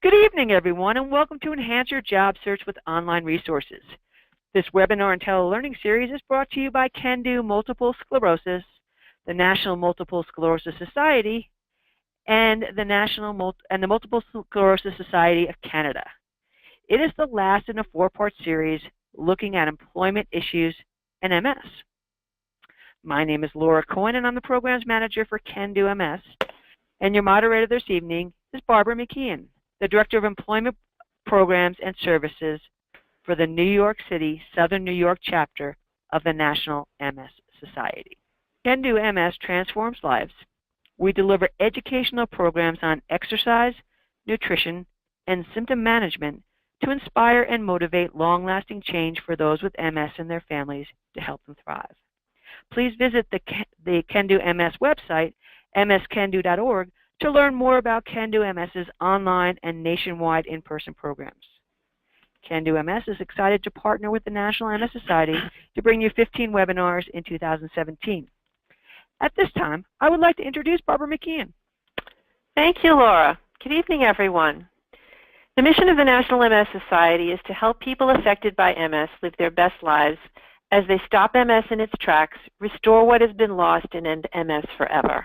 Good evening, everyone, and welcome to Enhance Your Job Search with Online Resources. This webinar and telelearning series is brought to you by Can Do Multiple Sclerosis, the National Multiple Sclerosis Society, and the Multiple Sclerosis Society of Canada. It is the last in a four-part series looking at employment issues and MS. My name is Laura Cohen, and I'm the Programs Manager for Can Do MS, and your moderator this evening is Barbara McKeon, the Director of Employment Programs and Services for the New York City, Southern New York chapter of the National MS Society. Can Do MS transforms lives. We deliver educational programs on exercise, nutrition, and symptom management to inspire and motivate long-lasting change for those with MS and their families to help them thrive. Please visit the Can Do MS website, mscando.org, to learn more about Can Do MS's online and nationwide in-person programs. Can Do MS is excited to partner with the National MS Society to bring you 15 webinars in 2017. At this time, I would like to introduce Barbara McKeon. Thank you, Laura. Good evening, everyone. The mission of the National MS Society is to help people affected by MS live their best lives as they stop MS in its tracks, restore what has been lost, and end MS forever.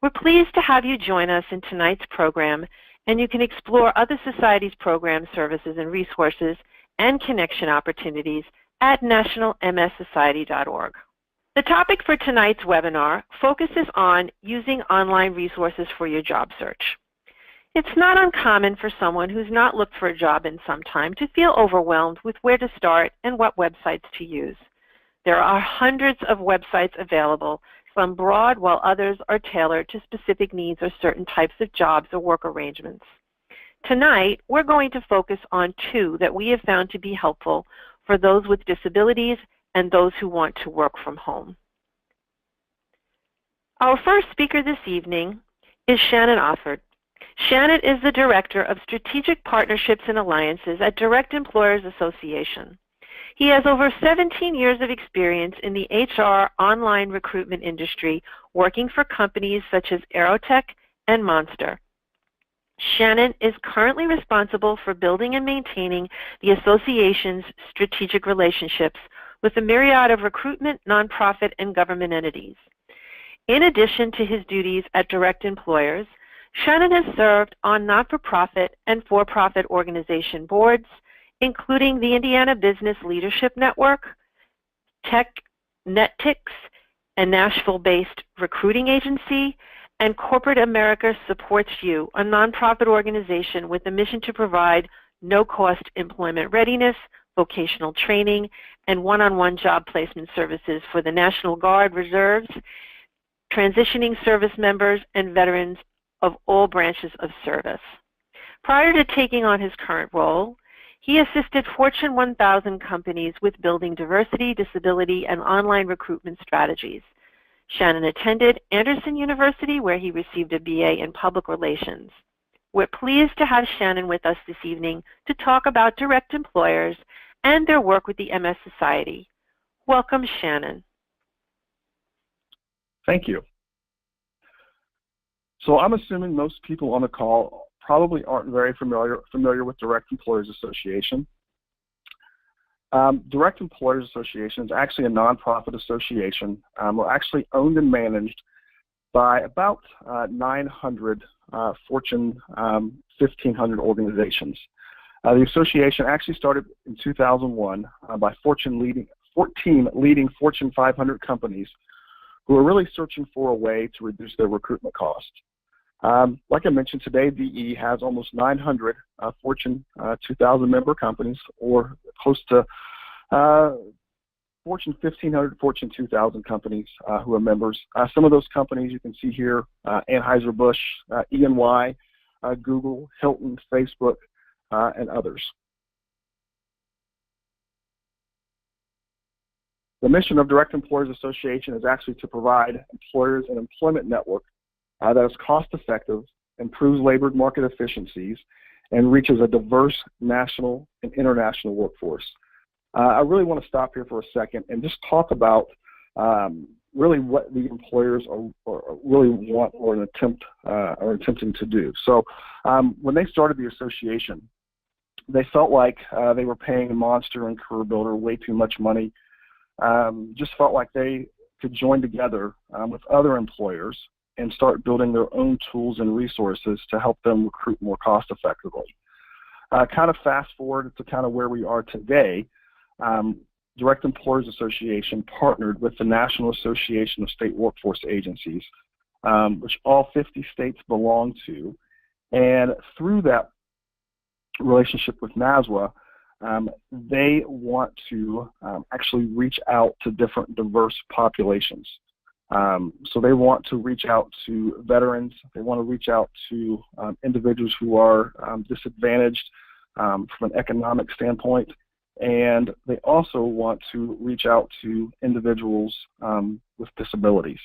We're pleased to have you join us in tonight's program, and you can explore other societies' programs, services, and resources and connection opportunities at nationalmssociety.org. The topic for tonight's webinar focuses on using online resources for your job search. It's not uncommon for someone who's not looked for a job in some time to feel overwhelmed with where to start and what websites to use. There are hundreds of websites available, some broad while others are tailored to specific needs or certain types of jobs or work arrangements. Tonight, we're going to focus on two that we have found to be helpful for those with disabilities and those who want to work from home. Our first speaker this evening is Shannon Offord. Shannon is the Director of Strategic Partnerships and Alliances at DirectEmployers Association. He has over 17 years of experience in the HR online recruitment industry, working for companies such as Aerotech and Monster. Shannon is currently responsible for building and maintaining the association's strategic relationships with a myriad of recruitment, nonprofit, and government entities. In addition to his duties at DirectEmployers, Shannon has served on not-for-profit and for-profit organization boards, including the Indiana Business Leadership Network, NetTix, a Nashville-based recruiting agency, and Corporate America Supports You, a nonprofit organization with a mission to provide no-cost employment readiness, vocational training, and one-on-one job placement services for the National Guard, Reserves, transitioning service members, and veterans of all branches of service. Prior to taking on his current role, he assisted Fortune 1000 companies with building diversity, disability, and online recruitment strategies. Shannon attended Anderson University, where he received a BA in Public Relations. We're pleased to have Shannon with us this evening to talk about DirectEmployers and their work with the MS Society. Welcome, Shannon. Thank you. So I'm assuming most people on the call probably aren't very familiar with DirectEmployers Association. DirectEmployers Association is actually a nonprofit association. We're actually owned and managed by about 900 Fortune 1500 organizations. The association actually started in 2001 by 14 leading Fortune 500 companies who are really searching for a way to reduce their recruitment costs. Like I mentioned today, DE has almost 900 Fortune 2000 member companies, or close to Fortune 1500, Fortune 2000 companies who are members. Some of those companies you can see here, Anheuser-Busch, E&Y, Google, Hilton, Facebook, and others. The mission of DirectEmployers Association is actually to provide employers an employment network that is cost-effective, improves labor market efficiencies, and reaches a diverse national and international workforce. I really want to stop here for a second and just talk about really what the employers really want or are attempting to do. So when they started the association, they felt like they were paying Monster and CareerBuilder way too much money. Just felt like they could join together with other employers and start building their own tools and resources to help them recruit more cost effectively. Kind of fast forward to kind of where we are today, DirectEmployers Association partnered with the National Association of State Workforce Agencies, which all 50 states belong to, and through that relationship with NASWA, they want to actually reach out to different diverse populations. So they want to reach out to veterans, they want to reach out to individuals who are disadvantaged from an economic standpoint, and they also want to reach out to individuals with disabilities.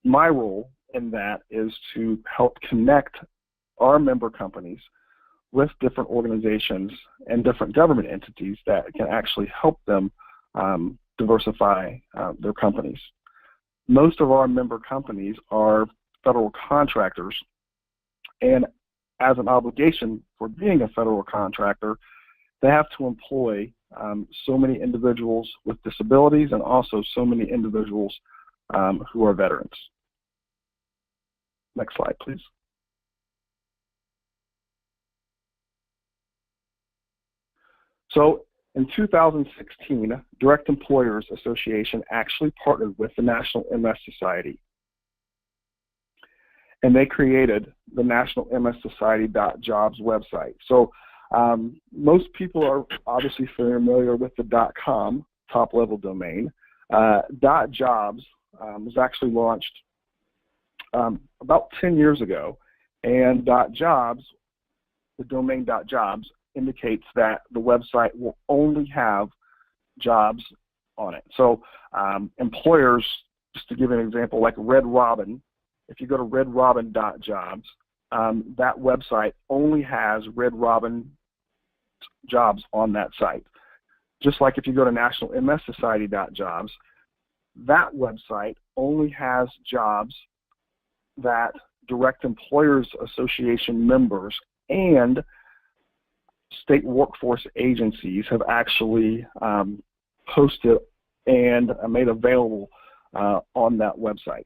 My role in that is to help connect our member companies with different organizations and different government entities that can actually help them diversify their companies. Most of our member companies are federal contractors, and as an obligation for being a federal contractor, they have to employ so many individuals with disabilities and also so many individuals who are veterans. Next slide, please. So in 2016, DirectEmployers Association actually partnered with the National MS Society, and they created the National MS Society.jobs website. So most people are obviously familiar with the .com top-level domain. .jobs was actually launched about 10 years ago, and .jobs, the domain .jobs, indicates that the website will only have jobs on it. So employers, just to give an example, like Red Robin, if you go to redrobin.jobs, that website only has Red Robin jobs on that site. Just like if you go to nationalmssociety.jobs, that website only has jobs that DirectEmployers Association members and state workforce agencies have actually posted and made available on that website.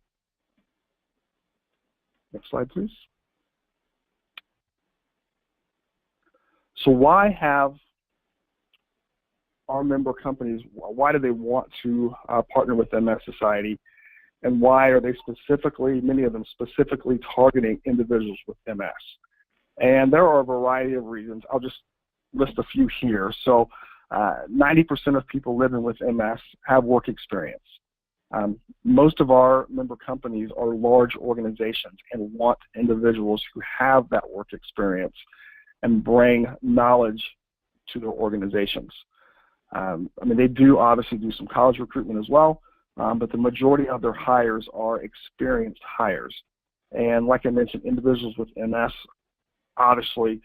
Next slide, please. So why have our member companies, why do they want to partner with MS Society, and why are they specifically, many of them specifically targeting individuals with MS? And there are a variety of reasons. I'll just list a few here. So 90% of people living with MS have work experience. Most of our member companies are large organizations and want individuals who have that work experience and bring knowledge to their organizations. I mean, they do obviously do some college recruitment as well, but the majority of their hires are experienced hires. And like I mentioned, individuals with MS obviously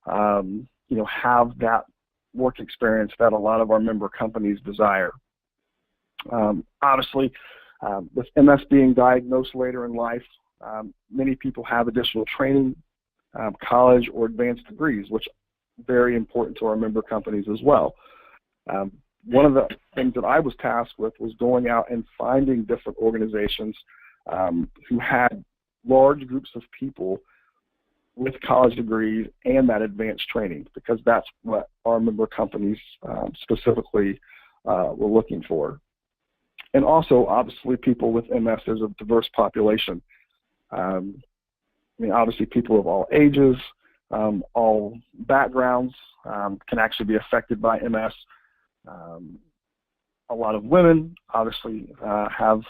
have that work experience that a lot of our member companies desire. Obviously, with MS being diagnosed later in life, many people have additional training, college or advanced degrees, which are very important to our member companies as well. One of the things that I was tasked with was going out and finding different organizations who had large groups of people with college degrees and that advanced training, because that's what our member companies specifically were looking for. And also, obviously, people with MS is a diverse population. I mean, obviously, people of all ages, all backgrounds can actually be affected by MS. A lot of women obviously have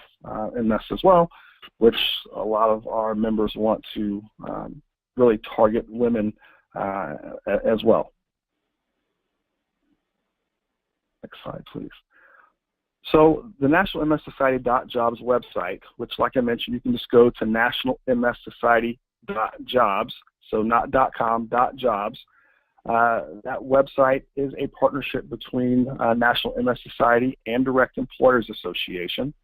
MS as well, which a lot of our members want to really target women as well. Next slide, please. So the National MS Society.jobs website, which, like I mentioned, you can just go to nationalmssociety.jobs, so not .com, .jobs. That website is a partnership between National MS Society and DirectEmployers Association.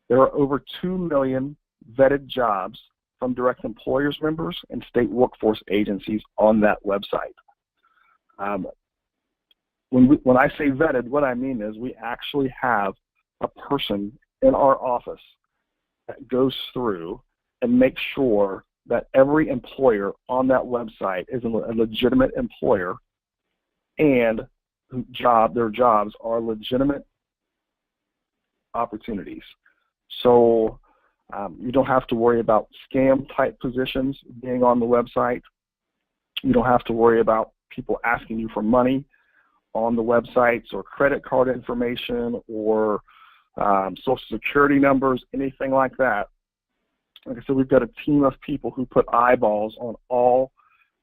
There are over 2 million vetted jobs from direct employers members and state workforce agencies on that website. When I say vetted, what I mean is we actually have a person in our office that goes through and makes sure that every employer on that website is a legitimate employer and their jobs are legitimate opportunities. So you don't have to worry about scam-type positions being on the website. You don't have to worry about people asking you for money on the websites or credit card information or Social Security numbers, anything like that. Like I said, we've got a team of people who put eyeballs on all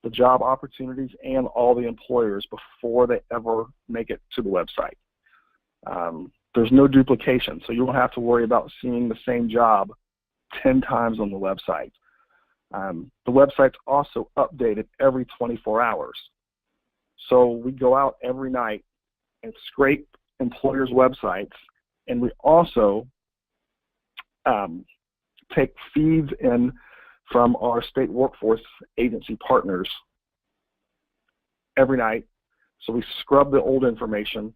the job opportunities and all the employers before they ever make it to the website. There's no duplication, so you don't have to worry about seeing the same job 10 times on the website. The website's also updated every 24 hours. So we go out every night and scrape employers' websites, and we also take feeds in from our state workforce agency partners every night. So we scrub the old information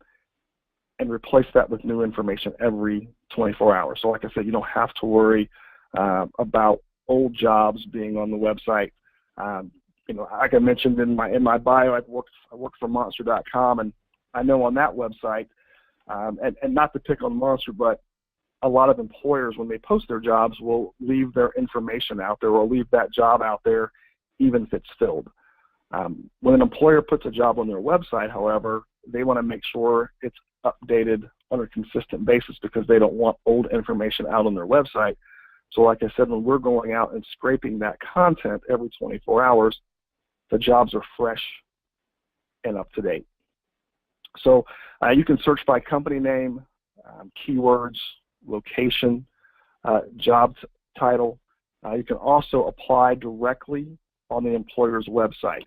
and replace that with new information every 24 hours. So like I said, you don't have to worry about old jobs being on the website. You know, like I mentioned in my bio, I work for Monster.com, and I know on that website, and not to pick on Monster, but a lot of employers, when they post their jobs, will leave their information out there or leave that job out there even if it's filled. When an employer puts a job on their website, however, they want to make sure it's updated on a consistent basis because they don't want old information out on their website. So like I said, when we're going out and scraping that content every 24 hours, the jobs are fresh and up to date. So you can search by company name, keywords, location, job title. You can also apply directly on the employer's website.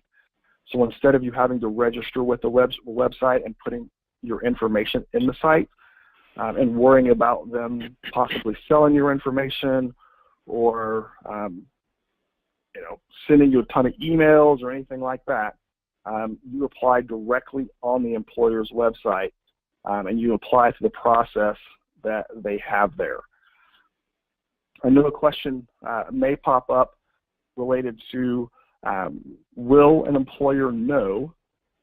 So instead of you having to register with the website and putting your information in the site and worrying about them possibly selling your information or you know, sending you a ton of emails or anything like that, you apply directly on the employer's website and you apply to the process that they have there. I know a question may pop up related to will an employer know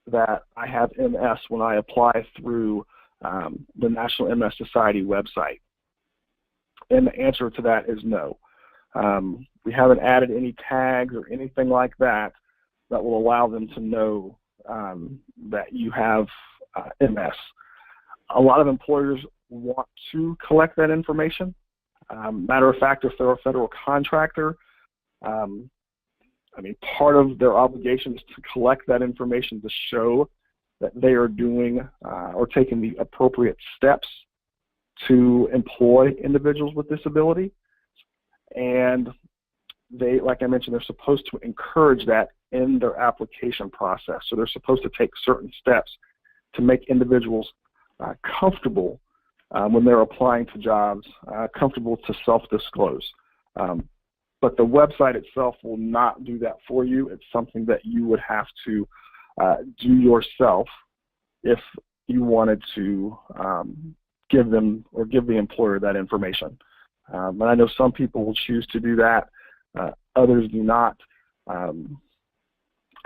that I have MS when I apply through the National MS Society website? And the answer to that is no. We haven't added any tags or anything like that that will allow them to know that you have MS. A lot of employers want to collect that information. Matter of fact, if they're a federal contractor, I mean, part of their obligation is to collect that information to show that they are doing or taking the appropriate steps to employ individuals with disability. And they, like I mentioned, they're supposed to encourage that in their application process. So they're supposed to take certain steps to make individuals comfortable when they're applying to jobs, comfortable to self-disclose. But the website itself will not do that for you. It's something that you would have to do yourself if you wanted to give them or give the employer that information. And I know some people will choose to do that, others do not. And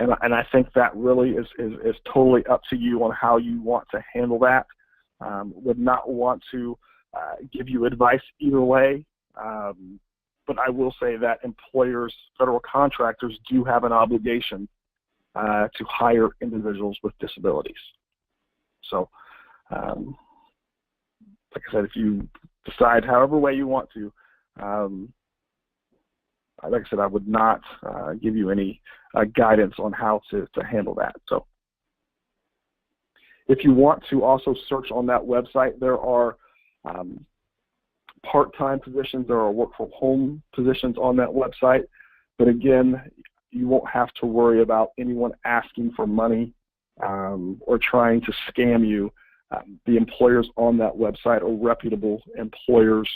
I think that really is totally up to you on how you want to handle that. Would not want to give you advice either way. But I will say that employers, federal contractors, do have an obligation to hire individuals with disabilities. So, like I said, if you decide however way you want to, like I said, I would not give you any guidance on how to handle that. So, if you want to also search on that website, there are part-time positions, there are work-from-home positions on that website, but again, you won't have to worry about anyone asking for money or trying to scam you. The employers on that website are reputable employers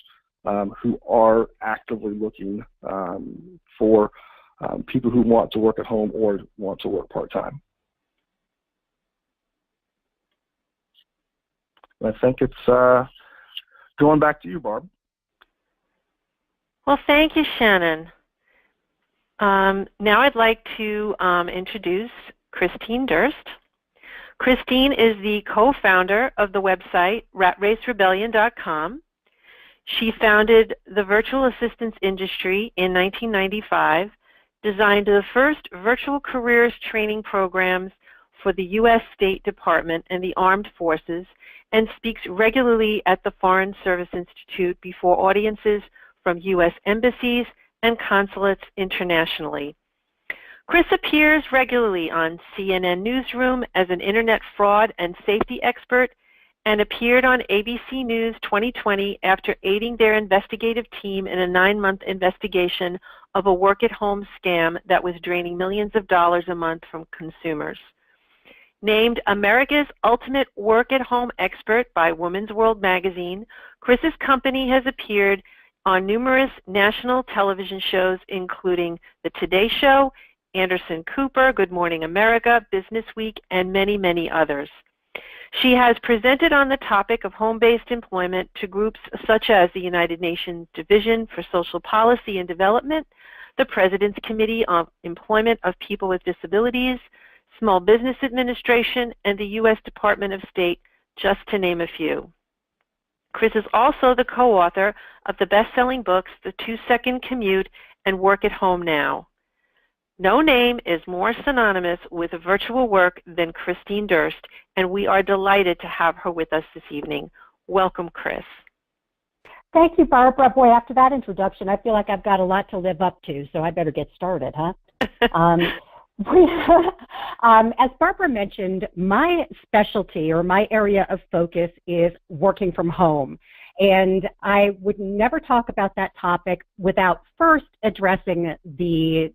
who are actively looking for people who want to work at home or want to work part-time. I think it's going back to you, Barb. Well, thank you, Shannon. Now I'd like to introduce Christine Durst. Christine is the co-founder of the website ratracerebellion.com. She founded the virtual assistance industry in 1995, designed the first virtual careers training programs for the U.S. State Department and the Armed Forces, and speaks regularly at the Foreign Service Institute before audiences from U.S. embassies and consulates internationally. Chris appears regularly on CNN Newsroom as an internet fraud and safety expert, and appeared on ABC News 2020 after aiding their investigative team in a 9-month investigation of a work-at-home scam that was draining millions of dollars a month from consumers. Named America's Ultimate Work-at-Home Expert by Women's World magazine, Chris's company has appeared on numerous national television shows, including The Today Show, Anderson Cooper, Good Morning America, Business Week, and many, many others. She has presented on the topic of home-based employment to groups such as the United Nations Division for Social Policy and Development, the President's Committee on Employment of People with Disabilities, Small Business Administration, and the U.S. Department of State, just to name a few. Chris is also the co-author of the best-selling books, The 2-Second Commute and Work at Home Now. No name is more synonymous with virtual work than Christine Durst, and we are delighted to have her with us this evening. Welcome, Chris. Thank you, Barbara. Boy, after that introduction, I feel like I've got a lot to live up to, so I better get started, huh? As Barbara mentioned, my specialty or my area of focus is working from home. And I would never talk about that topic without first addressing the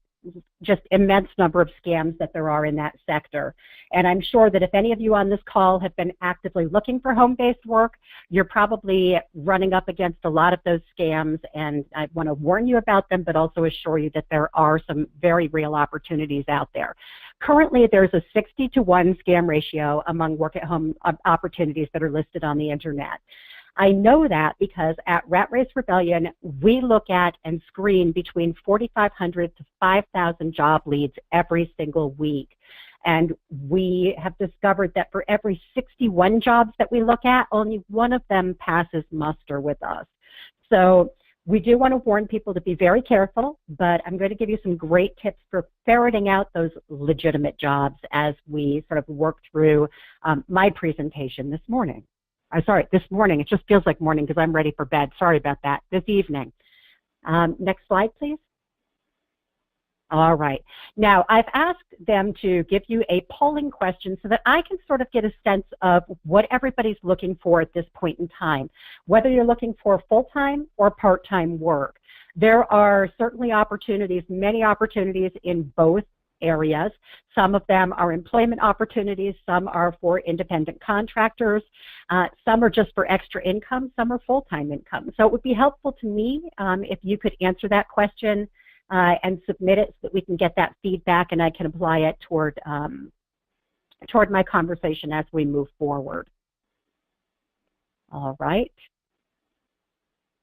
just immense number of scams that there are in that sector. And I'm sure that if any of you on this call have been actively looking for home-based work, you're probably running up against a lot of those scams, and I want to warn you about them, but also assure you that there are some very real opportunities out there. Currently, there's a 60-to-1 scam ratio among work-at-home opportunities that are listed on the internet. I know that because at Rat Race Rebellion, we look at and screen between 4,500 to 5,000 job leads every single week. And we have discovered that for every 61 jobs that we look at, only one of them passes muster with us. So we do want to warn people to be very careful, but I'm going to give you some great tips for ferreting out those legitimate jobs as we sort of work through my presentation this morning. This morning. It just feels like morning because I'm ready for bed. Sorry about that. This evening. Next slide, please. All right. Now, I've asked them to give you a polling question so that I can sort of get a sense of what everybody's looking for at this point in time, whether you're looking for full-time or part-time work. There are certainly opportunities, many opportunities in both areas. Some of them are employment opportunities, some are for independent contractors, some are just for extra income, some are full-time income. So it would be helpful to me if you could answer that question and submit it so that we can get that feedback and I can apply it toward my conversation as we move forward. All right.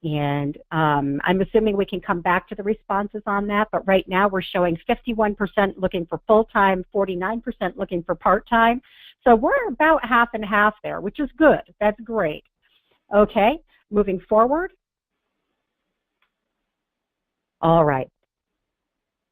And I'm assuming we can come back to the responses on that, but right now we're showing 51% looking for full-time, 49% looking for part-time. So we're about half and half there, which is good. That's great. Okay, moving forward. All right.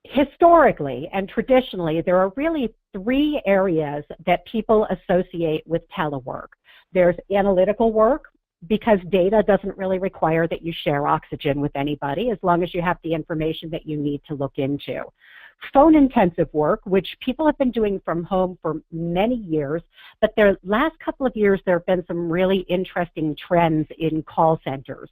Historically and traditionally, there are really 3 areas that people associate with telework. There's analytical work, because data doesn't really require that you share oxygen with anybody as long as you have the information that you need to look into. Phone-intensive work, which people have been doing from home for many years, but the last couple of years there have been some really interesting trends in call centers.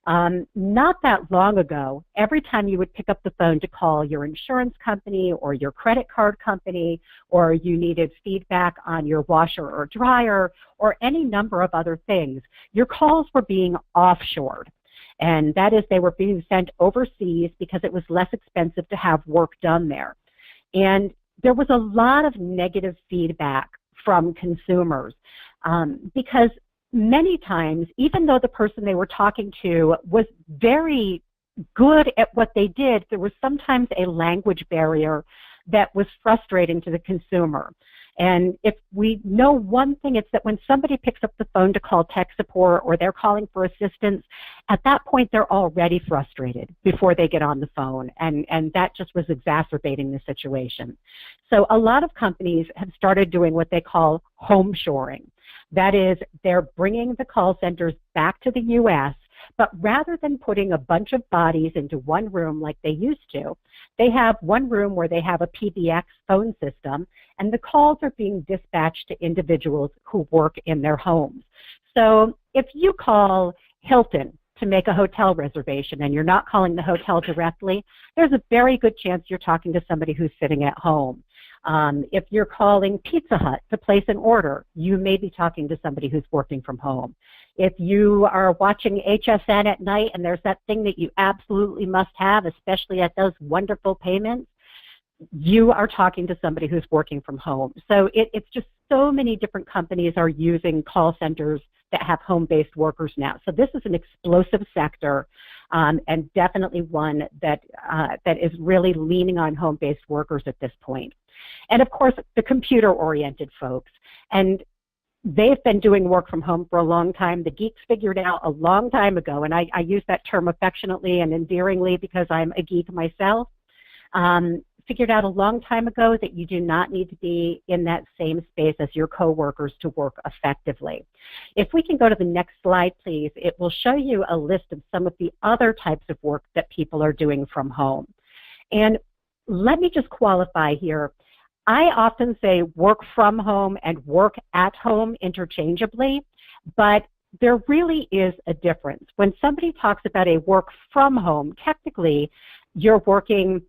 Not that long ago, every time you would pick up the phone to call your insurance company or your credit card company, or you needed feedback on your washer or dryer or any number of other things, your calls were being offshored. And that is, they were being sent overseas because it was less expensive to have work done there. And there was a lot of negative feedback from consumers because many times, even though the person they were talking to was very good at what they did, there was sometimes a language barrier that was frustrating to the consumer. And if we know one thing, it's that when somebody picks up the phone to call tech support or they're calling for assistance, at that point they're already frustrated before they get on the phone, and that just was exacerbating the situation. So a lot of companies have started doing what they call home shoring. That is, they're bringing the call centers back to the U.S., but rather than putting a bunch of bodies into one room like they used to, they have one room where they have a PBX phone system, and the calls are being dispatched to individuals who work in their homes. So if you call Hilton to make a hotel reservation and you're not calling the hotel directly, there's a very good chance you're talking to somebody who's sitting at home. If you're calling Pizza Hut to place an order, you may be talking to somebody who's working from home. If you are watching HSN at night and there's that thing that you absolutely must have, especially at those wonderful payments, you are talking to somebody who's working from home. So it's just so many different companies are using call centers that have home-based workers now. So this is an explosive sector, and definitely one that is really leaning on home-based workers at this point. And of course, the computer-oriented folks. And they've been doing work from home for a long time. The geeks figured out a long time ago, and I use that term affectionately and endearingly because I'm a geek myself, figured out a long time ago that you do not need to be in that same space as your coworkers to work effectively. If we can go to the next slide, please, it will show you a list of some of the other types of work that people are doing from home. And let me just qualify here. I often say work from home and work at home interchangeably, but there really is a difference. When somebody talks about a work from home, technically you're working,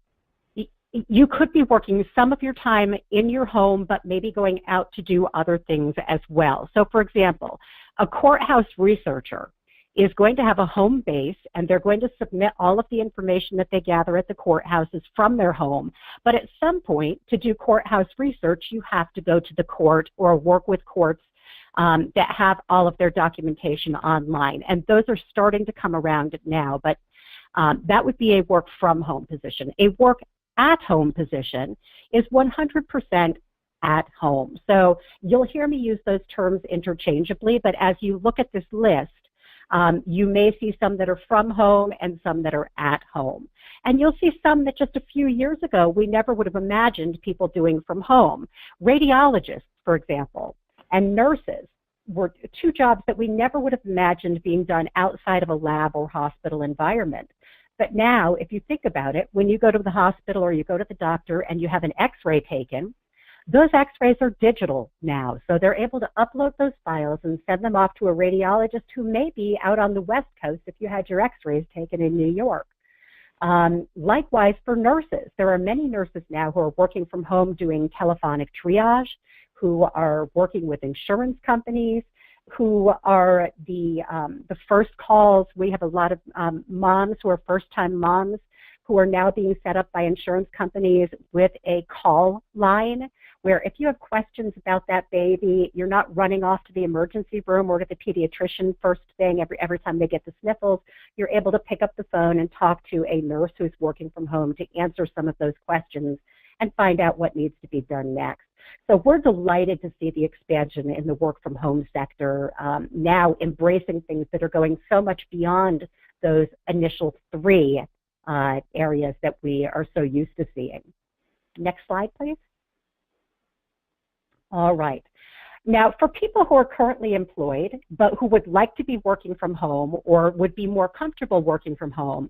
you could be working some of your time in your home, but maybe going out to do other things as well. So for example, a courthouse researcher is going to have a home base, and they're going to submit all of the information that they gather at the courthouses from their home. But at some point, to do courthouse research, you have to go to the court or work with courts that have all of their documentation online. And those are starting to come around now, but that would be a work from home position. A work at home position is 100% at home. So you'll hear me use those terms interchangeably, but as you look at this list, you may see some that are from home and some that are at home. And you'll see some that just a few years ago we never would have imagined people doing from home. Radiologists, for example, and nurses were two jobs that we never would have imagined being done outside of a lab or hospital environment. But now, if you think about it, when you go to the hospital or you go to the doctor and you have an x-ray taken, those x-rays are digital now, so they're able to upload those files and send them off to a radiologist who may be out on the West Coast if you had your x-rays taken in New York. Likewise for nurses, there are many nurses now who are working from home doing telephonic triage, who are working with insurance companies, who are the first calls. We have a lot of moms who are first-time moms who are now being set up by insurance companies with a call line where if you have questions about that baby, you're not running off to the emergency room or to the pediatrician first thing every time they get the sniffles. You're able to pick up the phone and talk to a nurse who's working from home to answer some of those questions and find out what needs to be done next. So we're delighted to see the expansion in the work from home sector, now embracing things that are going so much beyond those initial three areas that we are so used to seeing. Next slide, please. All right. Now, for people who are currently employed, but who would like to be working from home or would be more comfortable working from home,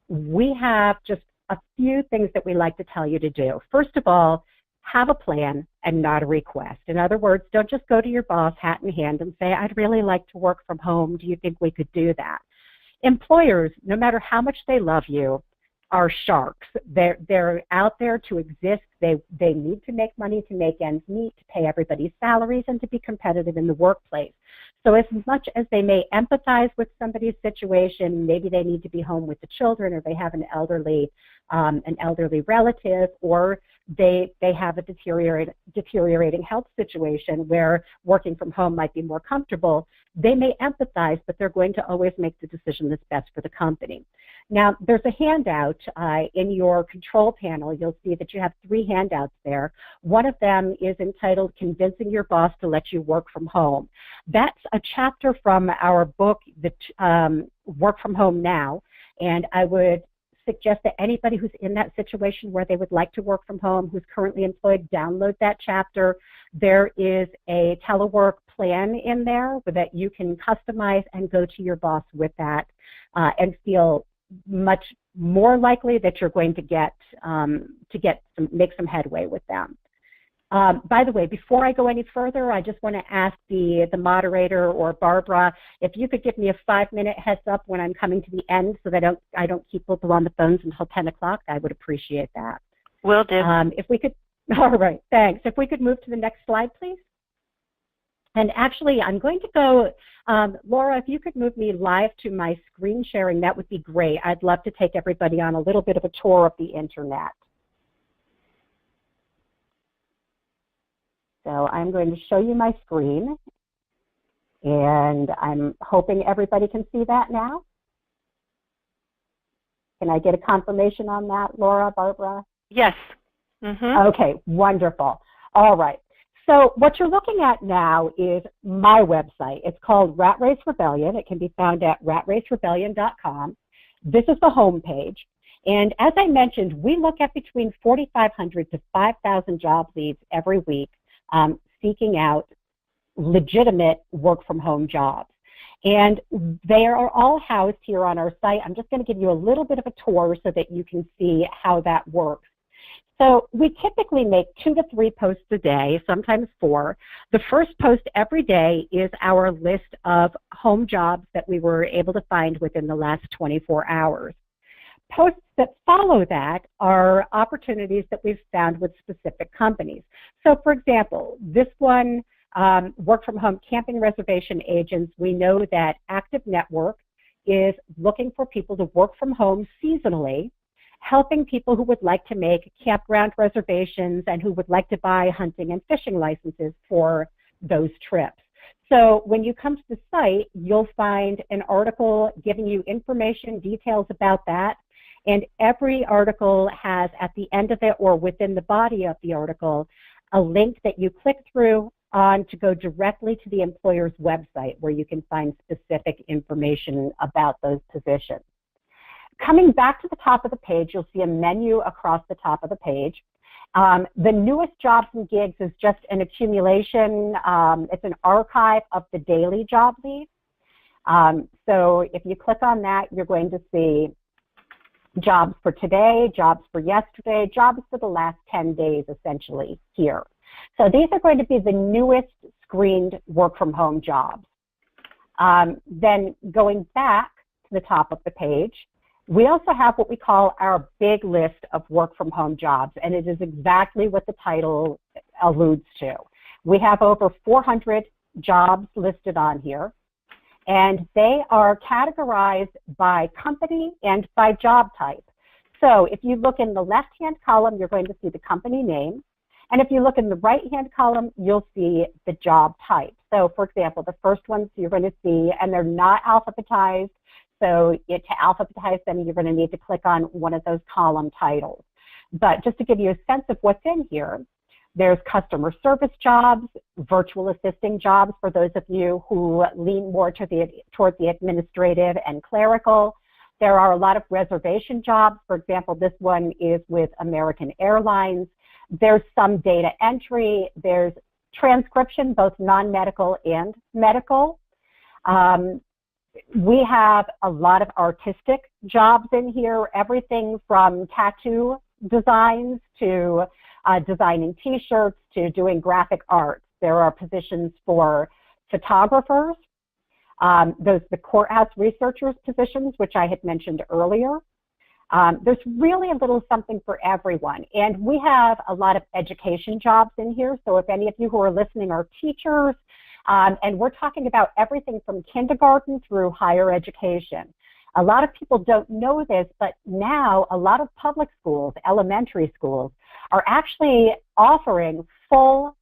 we have just a few things that we like to tell you to do. First of all, have a plan and not a request. In other words, don't just go to your boss hat in hand and say, I'd really like to work from home. Do you think we could do that? Employers, no matter how much they love you, are sharks. They're out there to exist. They need to make money to make ends meet, to pay everybody's salaries, and to be competitive in the workplace. So as much as they may empathize with somebody's situation, maybe they need to be home with the children, or they have an elderly relative, or they have a deteriorating health situation where working from home might be more comfortable. They may empathize, but they're going to always make the decision that's best for the company. Now, there's a handout in your control panel. You'll see that you have 3 handouts there. One of them is entitled Convincing Your Boss to Let You Work From Home. That's a chapter from our book, Work From Home Now, and I would suggest that anybody who's in that situation where they would like to work from home, who's currently employed, download that chapter. There is a telework plan in there that you can customize and go to your boss with that and feel much more likely that you're going to make some headway with them. By the way, before I go any further, I just want to ask the moderator or Barbara if you could give me a 5-minute heads up when I'm coming to the end so that I don't keep people on the phones until 10 o'clock. I would appreciate that. Will do. If we could, all right, thanks. If we could move to the next slide, please. And actually, I'm going to go, Laura, if you could move me live to my screen sharing, that would be great. I'd love to take everybody on a little bit of a tour of the internet. So I'm going to show you my screen, and I'm hoping everybody can see that now. Can I get a confirmation on that, Laura, Barbara? Yes. Mm-hmm. Okay, wonderful. All right. So what you're looking at now is my website. It's called Rat Race Rebellion. It can be found at ratracerebellion.com. This is the home page. And as I mentioned, we look at between 4,500 to 5,000 job leads every week seeking out legitimate work-from-home jobs. And they are all housed here on our site. I'm just going to give you a little bit of a tour so that you can see how that works. So we typically make 2 to 3 posts a day, sometimes 4. The first post every day is our list of home jobs that we were able to find within the last 24 hours. Posts that follow that are opportunities that we've found with specific companies. So for example, this one, work from home camping reservation agents, we know that Active Network is looking for people to work from home seasonally, helping people who would like to make campground reservations and who would like to buy hunting and fishing licenses for those trips. So when you come to the site, you'll find an article giving you information, details about that. And every article has at the end of it or within the body of the article a link that you click through on to go directly to the employer's website where you can find specific information about those positions. Coming back to the top of the page, you'll see a menu across the top of the page. The newest jobs and gigs is just an accumulation. It's an archive of the daily job leads. So if you click on that, you're going to see jobs for today, jobs for yesterday, jobs for the last 10 days essentially here. So these are going to be the newest screened work from home jobs. Then going back to the top of the page, we also have what we call our big list of work from home jobs, and it is exactly what the title alludes to. We have over 400 jobs listed on here, and they are categorized by company and by job type. So if you look in the left-hand column, you're going to see the company name. And if you look in the right-hand column, you'll see the job type. So for example, the first ones you're going to see, and they're not alphabetized, so to alphabetize them, you're going to need to click on one of those column titles. But just to give you a sense of what's in here, there's customer service jobs, virtual assisting jobs for those of you who lean more toward the administrative and clerical. There are a lot of reservation jobs. For example, this one is with American Airlines. There's some data entry. There's transcription, both non-medical and medical. We have a lot of artistic jobs in here, everything from tattoo designs to designing t-shirts to doing graphic arts. There are positions for photographers. the courthouse researchers positions, which I had mentioned earlier. There's really a little something for everyone. And we have a lot of education jobs in here. So if any of you who are listening are teachers, and we're talking about everything from kindergarten through higher education. A lot of people don't know this, but now a lot of public schools, elementary schools, are actually offering full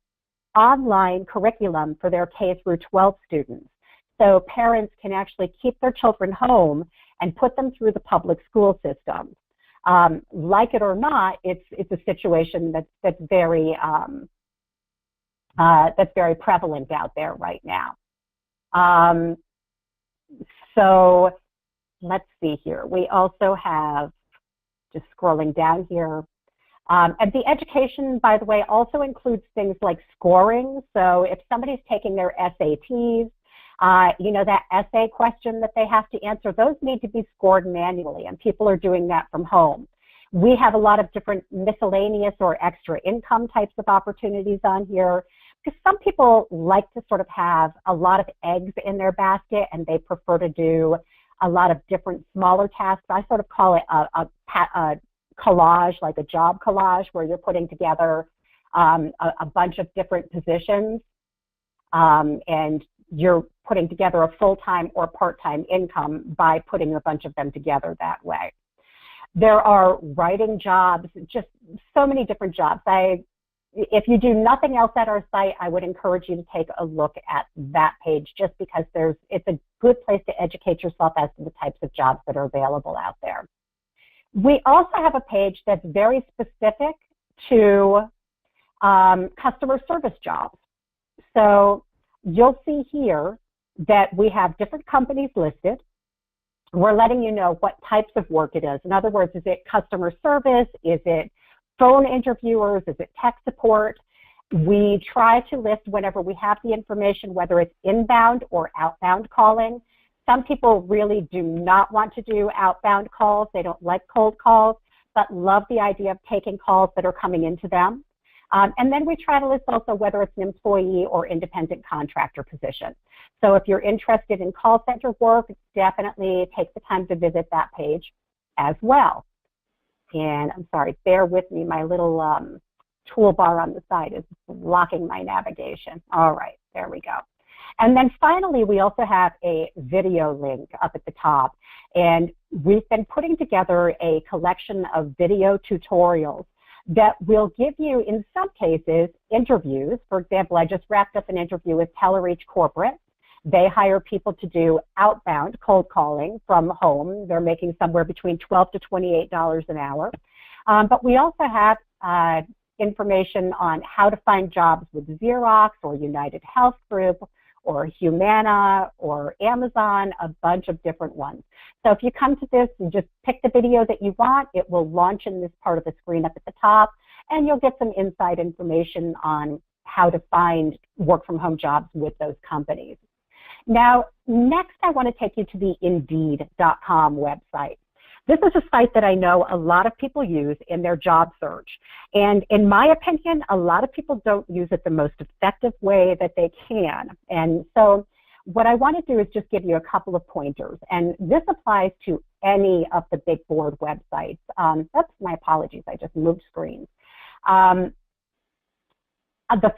online curriculum for their K through 12 students. So parents can actually keep their children home and put them through the public school system. Like it or not, it's a situation that's very prevalent out there right now. So let's see here. We also have, just scrolling down here, and the education, by the way, also includes things like scoring. So if somebody's taking their SATs, you know, that essay question that they have to answer, those need to be scored manually, and people are doing that from home. We have a lot of different miscellaneous or extra income types of opportunities on here, because some people like to sort of have a lot of eggs in their basket, and they prefer to do a lot of different smaller tasks. I sort of call it a collage, like a job collage, where you're putting together a bunch of different positions, and you're putting together a full-time or part-time income by putting a bunch of them together that way. There are writing jobs, just so many different jobs. If you do nothing else at our site, I would encourage you to take a look at that page, just because it's a good place to educate yourself as to the types of jobs that are available out there. We also have a page that's very specific to customer service jobs. So you'll see here that we have different companies listed. We're letting you know what types of work it is. In other words, is it customer service? Is it phone interviewers? Is it tech support? We try to list whenever we have the information, whether it's inbound or outbound calling. Some people really do not want to do outbound calls. They don't like cold calls, but love the idea of taking calls that are coming into them. And then we try to list also whether it's an employee or independent contractor position. So if you're interested in call center work, definitely take the time to visit that page as well. And I'm sorry, bear with me, my little toolbar on the side is blocking my navigation. All right, there we go. And then finally, we also have a video link up at the top. And we've been putting together a collection of video tutorials that will give you, in some cases, interviews. For example, I just wrapped up an interview with Telereach Corporate. They hire people to do outbound cold calling from home. They're making somewhere between $12 to $28 an hour. But we also have information on how to find jobs with Xerox or United Health Group or Humana or Amazon, a bunch of different ones. So if you come to this and just pick the video that you want, it will launch in this part of the screen up at the top, and you'll get some inside information on how to find work from home jobs with those companies. Now, next I want to take you to the Indeed.com website. This is a site that I know a lot of people use in their job search. And in my opinion, a lot of people don't use it the most effective way that they can. And so what I want to do is just give you a couple of pointers. And this applies to any of the big board websites. That's my apologies, I just moved screens. The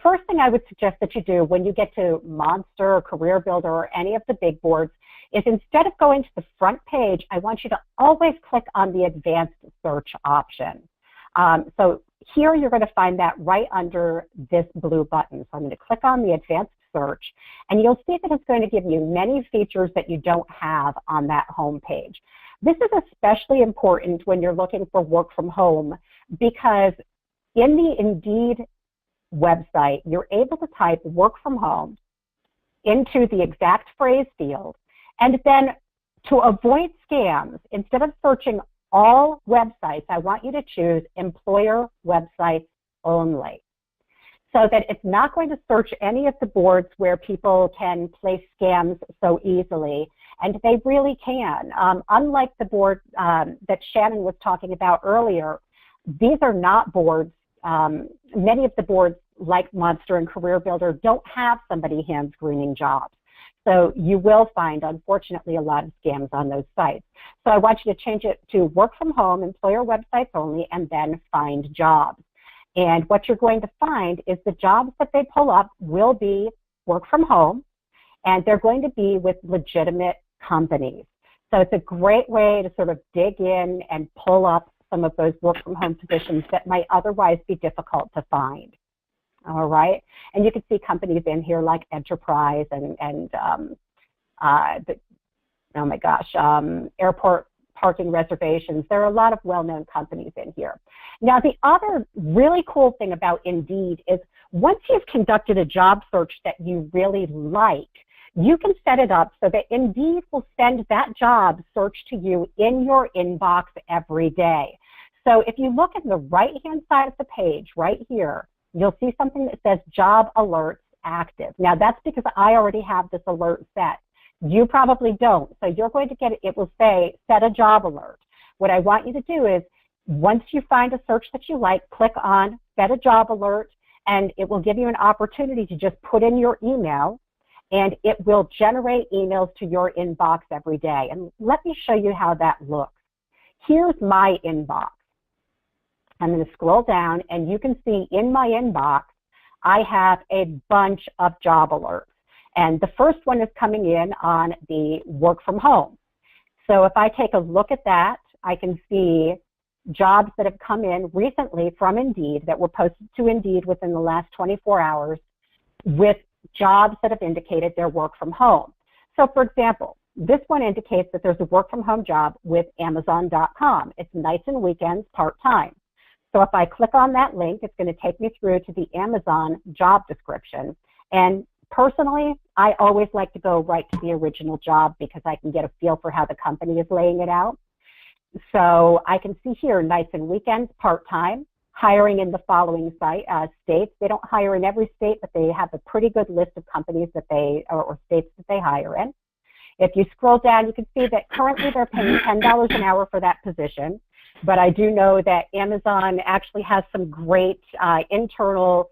first thing I would suggest that you do when you get to Monster or Career Builder or any of the big boards is, instead of going to the front page, I want you to always click on the advanced search option. So here you're going to find that right under this blue button. So I'm going to click on the advanced search, and you'll see that it's going to give you many features that you don't have on that home page. This is especially important when you're looking for work from home, because in the Indeed website, you're able to type work from home into the exact phrase field, and then to avoid scams, instead of searching all websites, I want you to choose employer websites only, so that it's not going to search any of the boards where people can place scams so easily, and they really can. Unlike the board that Shannon was talking about earlier, these are not boards. Many of the boards, like Monster and Career Builder, don't have somebody hand screening jobs. So you will find, unfortunately, a lot of scams on those sites. So I want you to change it to work from home, employer websites only, and then find jobs. And what you're going to find is the jobs that they pull up will be work from home, and they're going to be with legitimate companies. So it's a great way to sort of dig in and pull up some of those work from home positions that might otherwise be difficult to find. All right, and you can see companies in here like Enterprise and oh my gosh, airport parking reservations. There are a lot of well-known companies in here. Now, the other really cool thing about Indeed is once you've conducted a job search that you really like, you can set it up so that Indeed will send that job search to you in your inbox every day. So if you look at the right-hand side of the page right here, you'll see something that says Job Alerts Active. Now, that's because I already have this alert set. You probably don't. So you're going to get it will say, set a job alert. What I want you to do is, once you find a search that you like, click on set a job alert, and it will give you an opportunity to just put in your email, and it will generate emails to your inbox every day. And let me show you how that looks. Here's my inbox. I'm going to scroll down, and you can see in my inbox, I have a bunch of job alerts. And the first one is coming in on the work from home. So if I take a look at that, I can see jobs that have come in recently from Indeed that were posted to Indeed within the last 24 hours with jobs that have indicated their work from home. So for example, this one indicates that there's a work from home job with Amazon.com. It's nights and weekends, part-time. So if I click on that link, it's going to take me through to the Amazon job description. And personally, I always like to go right to the original job because I can get a feel for how the company is laying it out. So I can see here, nights and weekends, part-time, hiring in the following states. They don't hire in every state, but they have a pretty good list of companies that or states that they hire in. If you scroll down, you can see that currently they're paying $10 an hour for that position. But I do know that Amazon actually has some great internal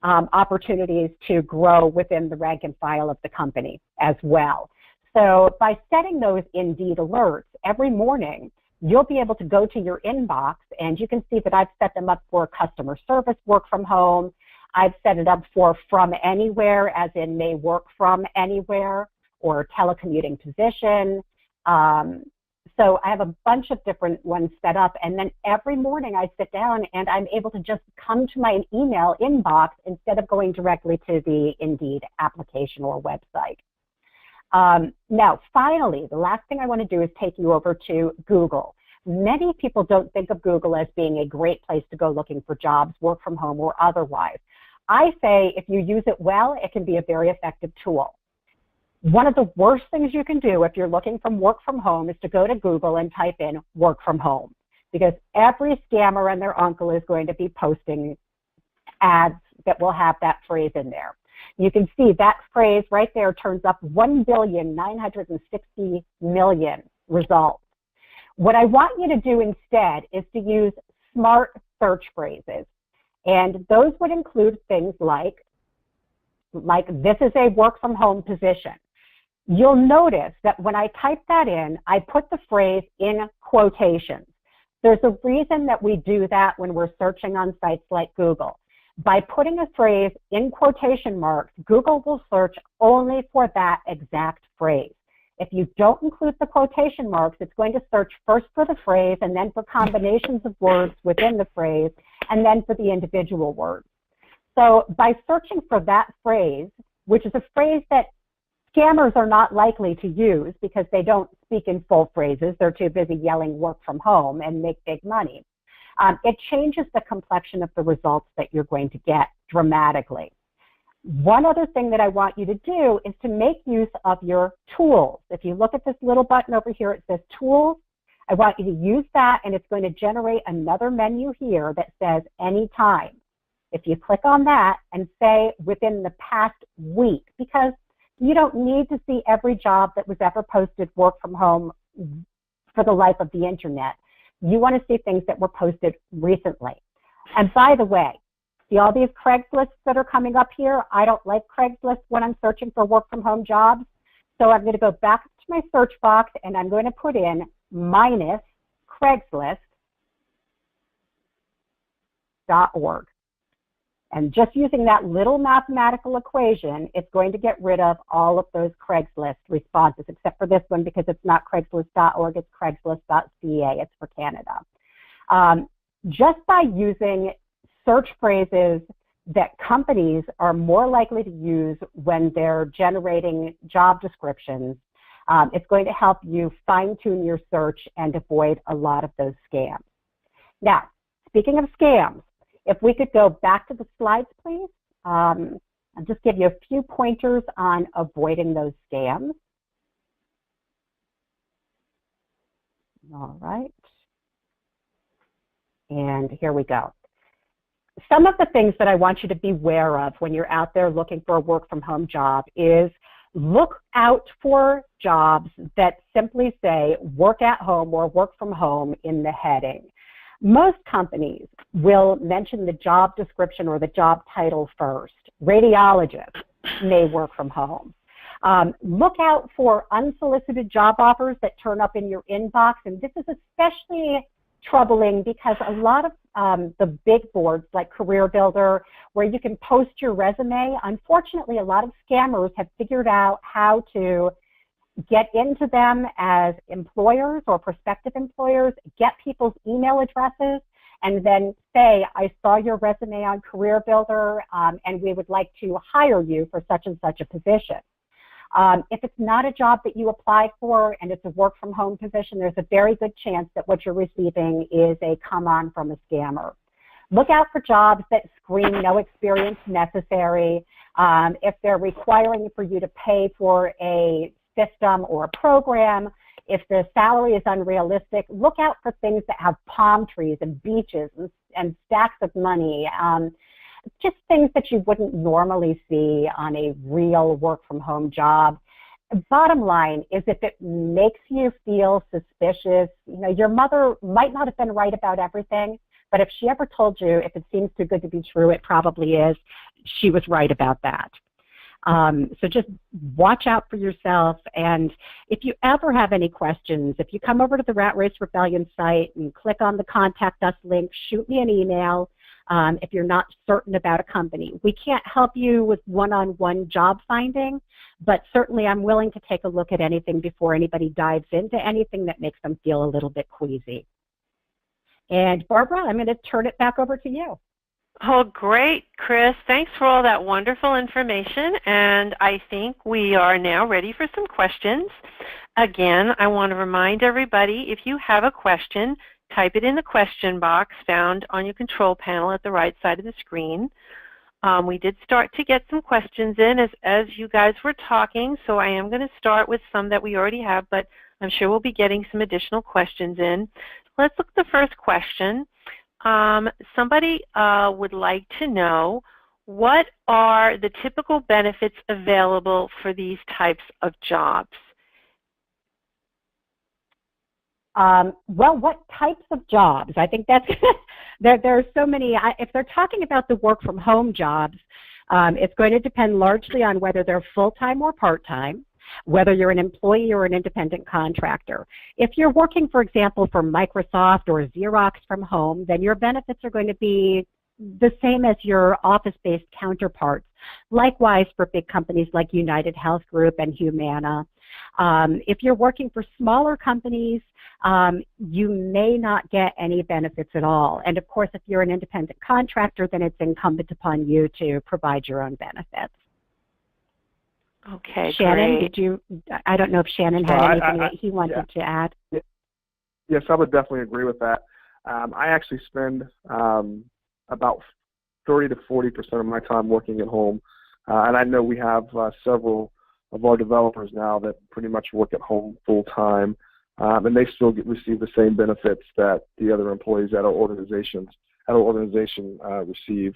opportunities to grow within the rank and file of the company as well. So by setting those Indeed alerts every morning, you'll be able to go to your inbox, and you can see that I've set them up for customer service work from home. I've set it up for from anywhere, as in may work from anywhere, or telecommuting position. So I have a bunch of different ones set up, and then every morning I sit down and I'm able to just come to my email inbox instead of going directly to the Indeed application or website. Now, finally, the last thing I want to do is take you over to Google. Many people don't think of Google as being a great place to go looking for jobs, work from home or otherwise. I say if you use it well, it can be a very effective tool. One of the worst things you can do if you're looking for work from home is to go to Google and type in work from home, because every scammer and their uncle is going to be posting ads that will have that phrase in there. You can see that phrase right there turns up 1,960,000,000 results. What I want you to do instead is to use smart search phrases. And those would include things like this is a work from home position. You'll notice that when I type that in, I put the phrase in quotations. There's a reason that we do that when we're searching on sites like Google. By putting a phrase in quotation marks, Google will search only for that exact phrase. If you don't include the quotation marks, it's going to search first for the phrase and then for combinations of words within the phrase and then for the individual words. So by searching for that phrase, which is a phrase that scammers are not likely to use because they don't speak in full phrases, they're too busy yelling work from home and make big money, it changes the complexion of the results that you're going to get dramatically. One other thing that I want you to do is to make use of your tools. If you look at this little button over here, it says tools. I want you to use that, and it's going to generate another menu here that says anytime. If you click on that and say within the past week, because you don't need to see every job that was ever posted work from home for the life of the internet. You want to see things that were posted recently. And by the way, see all these Craigslist that are coming up here? I don't like Craigslist when I'm searching for work from home jobs. So I'm going to go back to my search box, and I'm going to put in minus Craigslist.org. And just using that little mathematical equation, it's going to get rid of all of those Craigslist responses, except for this one because it's not Craigslist.org, it's Craigslist.ca, it's for Canada. Just by using search phrases that companies are more likely to use when they're generating job descriptions, it's going to help you fine-tune your search and avoid a lot of those scams. Now, speaking of scams, if we could go back to the slides, please. I'll just give you a few pointers on avoiding those scams. All right. And here we go. Some of the things that I want you to be aware of when you're out there looking for a work-from-home job is look out for jobs that simply say work at home or work from home in the heading. Most companies will mention the job description or the job title first. Radiologists may work from home. Look out for unsolicited job offers that turn up in your inbox, and this is especially troubling because a lot of the big boards like Career Builder, where you can post your resume, unfortunately a lot of scammers have figured out how to get into them as employers or prospective employers, get people's email addresses, and then say, I saw your resume on Career Builder, and we would like to hire you for such and such a position. If it's not a job that you applied for and it's a work-from-home position, there's a very good chance that what you're receiving is a come-on from a scammer. Look out for jobs that screen no experience necessary. If they're requiring for you to pay for a system or a program, if the salary is unrealistic, look out for things that have palm trees and beaches and stacks of money. Just things that you wouldn't normally see on a real work-from-home job. Bottom line is if it makes you feel suspicious, you know, your mother might not have been right about everything, but if she ever told you, if it seems too good to be true, it probably is, she was right about that. So just watch out for yourself, and if you ever have any questions, if you come over to the Rat Race Rebellion site and click on the Contact Us link, shoot me an email. If you're not certain about a company. We can't help you with one-on-one job finding, but certainly I'm willing to take a look at anything before anybody dives into anything that makes them feel a little bit queasy. And Barbara, I'm going to turn it back over to you. Oh, great, Chris. Thanks for all that wonderful information. And I think we are now ready for some questions. Again, I want to remind everybody, if you have a question, type it in the question box found on your control panel at the right side of the screen. We did start to get some questions in as you guys were talking, so I am going to start with some that we already have, but I'm sure we'll be getting some additional questions in. Let's look at the first question. Somebody would like to know, what are the typical benefits available for these types of jobs? Well, what types of jobs? I think that's, there are so many. If they're talking about the work from home jobs, it's going to depend largely on whether they're full-time or part-time, whether you're an employee or an independent contractor. If you're working, for example, for Microsoft or Xerox from home, then your benefits are going to be the same as your office-based counterparts. Likewise for big companies like United Health Group and Humana. If you're working for smaller companies, you may not get any benefits at all. And of course, if you're an independent contractor, then it's incumbent upon you to provide your own benefits. Okay, Shannon, great. I don't know if Shannon had anything that he wanted to add. Yes, I would definitely agree with that. I actually spend about 30 to 40% of my time working at home. And I know we have several of our developers now that pretty much work at home full time, and they still receive the same benefits that the other employees at our organization receive.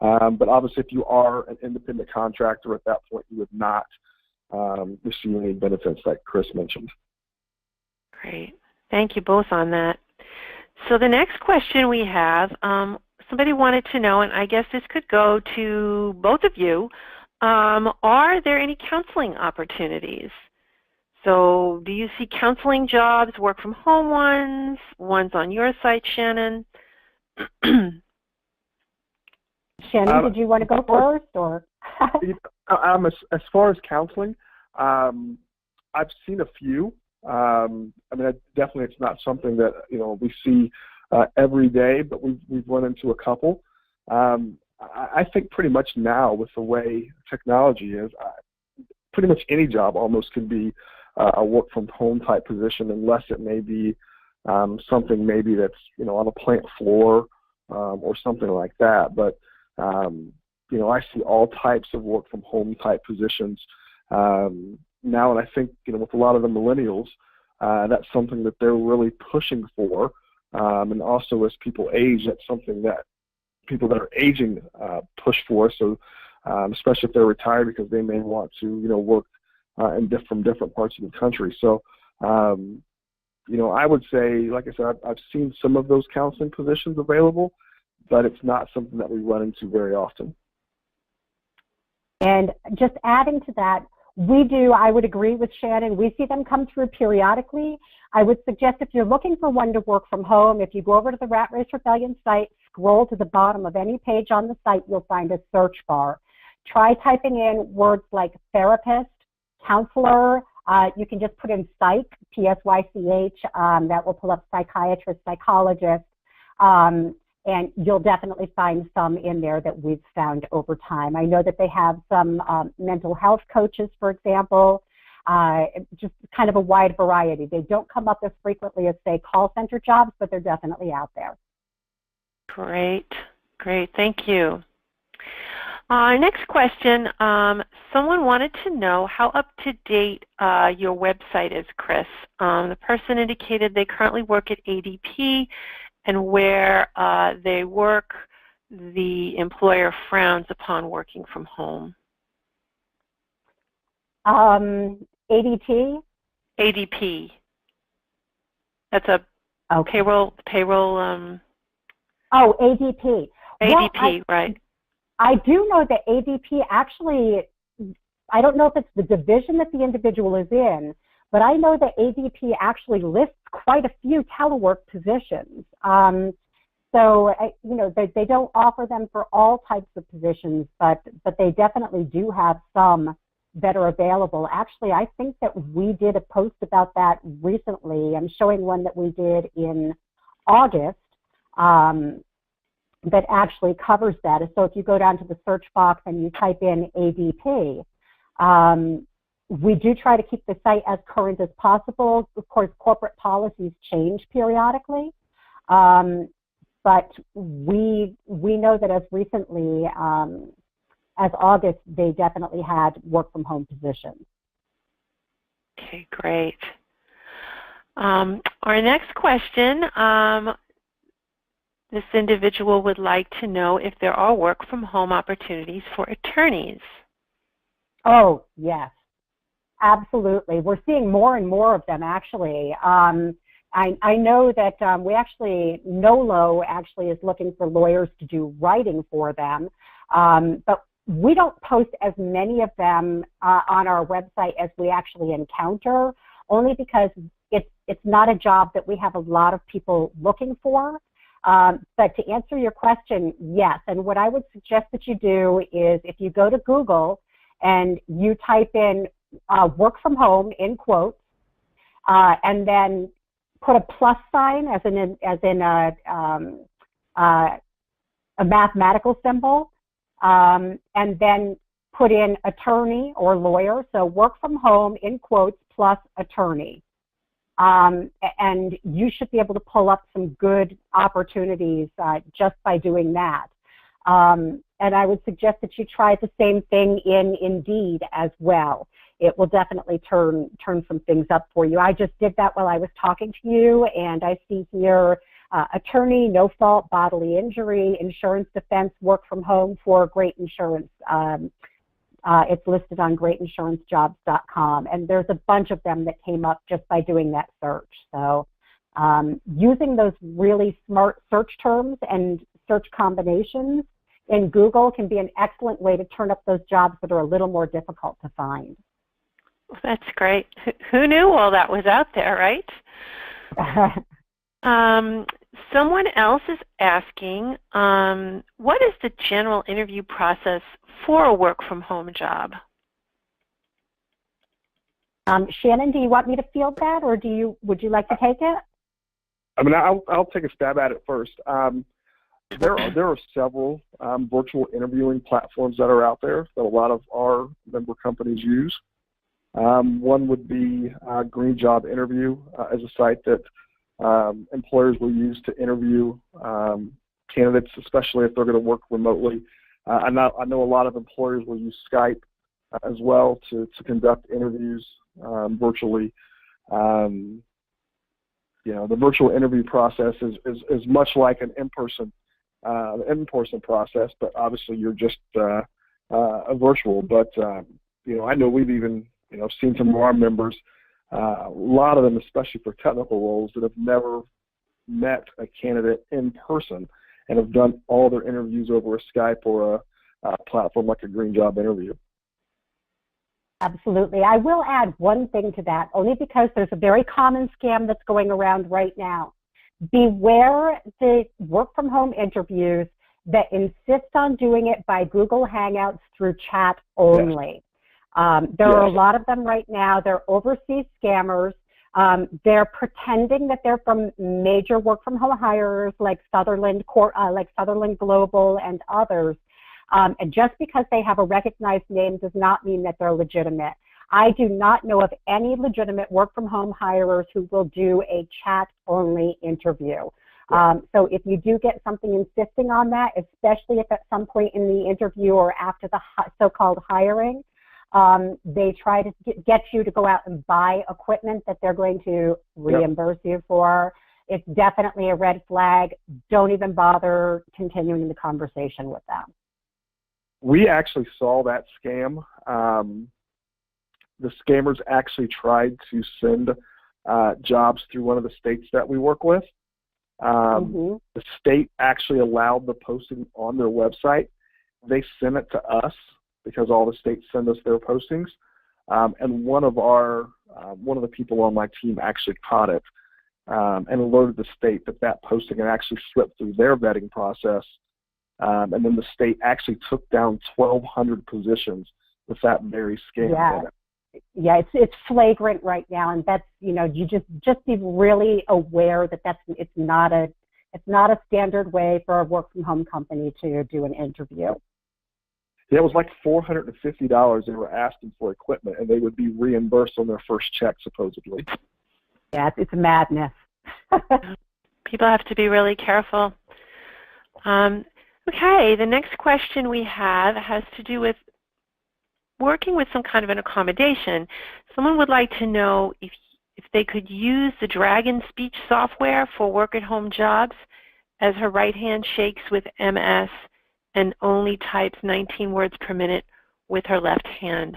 But obviously, if you are an independent contractor at that point, you would not receive any benefits like Chris mentioned. Great. Thank you both on that. So the next question we have, somebody wanted to know, and I guess this could go to both of you, are there any counseling opportunities So do you see counseling jobs, work from home ones on your site, Shannon? Shannon, did you want to go first, or? As far as counseling, I've seen a few. I mean, definitely it's not something that we see every day, but we've run into a couple. I think pretty much now with the way technology is, pretty much any job almost can be a work from home type position, unless it may be something maybe that's on a plant floor or something like that. But I see all types of work from home type positions now, and I think with a lot of the millennials, that's something that they're really pushing for. And also as people age, that's something that people that are aging push for. So especially if they're retired, because they may want to work from different parts of the country. So I would say, like I said, I've seen some of those counseling positions available, but it's not something that we run into very often. And just adding to that, I would agree with Shannon, we see them come through periodically. I would suggest if you're looking for one to work from home, if you go over to the Rat Race Rebellion site, scroll to the bottom of any page on the site, you'll find a search bar. Try typing in words like therapist, counselor. You can just put in psych, P-S-Y-C-H, that will pull up psychiatrist, psychologist, and you'll definitely find some in there that we've found over time. I know that they have some mental health coaches, for example, just kind of a wide variety. They don't come up as frequently as, say, call center jobs, but they're definitely out there. Great, thank you. Next question, someone wanted to know how up-to-date your website is, Chris. The person indicated they currently work at ADP, and where they work, the employer frowns upon working from home. ADP? ADP. That's a payroll. Oh, ADP. ADP, right. I do know that ADP actually, I don't know if it's the division that the individual is in, but I know that ADP actually lists quite a few telework positions. So, they don't offer them for all types of positions, but they definitely do have some that are available. Actually, I think that we did a post about that recently. I'm showing one that we did in August that actually covers that. So if you go down to the search box and you type in ADP, we do try to keep the site as current as possible. Of course, corporate policies change periodically, but we know that as recently as August, they definitely had work from home positions. Okay, great. Our next question, this individual would like to know if there are work from home opportunities for attorneys. Oh, yes. Absolutely. We're seeing more and more of them, actually. I know that NOLO actually is looking for lawyers to do writing for them, but we don't post as many of them on our website as we actually encounter, only because it's not a job that we have a lot of people looking for. But to answer your question, yes. And what I would suggest that you do is if you go to Google and you type in work from home in quotes, and then put a plus sign as in a mathematical symbol, and then put in attorney or lawyer, so work from home in quotes plus attorney. And you should be able to pull up some good opportunities just by doing that. And I would suggest that you try the same thing in Indeed as well. It will definitely turn some things up for you. I just did that while I was talking to you, and I see here attorney, no fault, bodily injury, insurance defense, work from home for Great Insurance. It's listed on greatinsurancejobs.com, and there's a bunch of them that came up just by doing that search. So using those really smart search terms and search combinations in Google can be an excellent way to turn up those jobs that are a little more difficult to find. That's great. Who knew all that was out there, right? Someone else is asking, what is the general interview process for a work-from-home job? Shannon, do you want me to field that, or would you like to take it? I mean, I'll take a stab at it first. There are several virtual interviewing platforms that are out there that a lot of our member companies use. One would be Green Job Interview as a site that employers will use to interview candidates, especially if they're going to work remotely. I know a lot of employers will use Skype as well to conduct interviews virtually. The virtual interview process is much like an in-person process, but obviously you're just a virtual. But I know we've even seen some of our members, a lot of them, especially for technical roles, that have never met a candidate in person and have done all their interviews over a Skype or a platform like a Green Job Interview. Absolutely. I will add one thing to that, only because there's a very common scam that's going around right now. Beware the work-from-home interviews that insist on doing it by Google Hangouts through chat only. Yes. There are a lot of them right now. They're overseas scammers. They're pretending that they're from major work-from-home hirers like Sutherland Global and others. And just because they have a recognized name does not mean that they're legitimate. I do not know of any legitimate work-from-home hirers who will do a chat-only interview. So if you do get something insisting on that, especially if at some point in the interview or after the so-called hiring, they try to get you to go out and buy equipment that they're going to reimburse you for, it's definitely a red flag. Don't even bother continuing the conversation with them. We actually saw that scam. The scammers actually tried to send jobs through one of the states that we work with. The state actually allowed the posting on their website. They sent it to us because all the states send us their postings. And one of the people on my team actually caught it and alerted the state that posting had actually slipped through their vetting process. And then the state actually took down 1,200 positions with that very scam in it. Yeah, it's flagrant right now, and that's you just be really aware that it's not a standard way for a work from home company to do an interview. Yeah, it was like $450 they were asking for equipment, and they would be reimbursed on their first check supposedly. Yeah, it's madness. People have to be really careful. Okay, the next question we have has to do with working with some kind of an accommodation. Someone would like to know if they could use the Dragon speech software for work-at-home jobs, as her right hand shakes with MS and only types 19 words per minute with her left hand.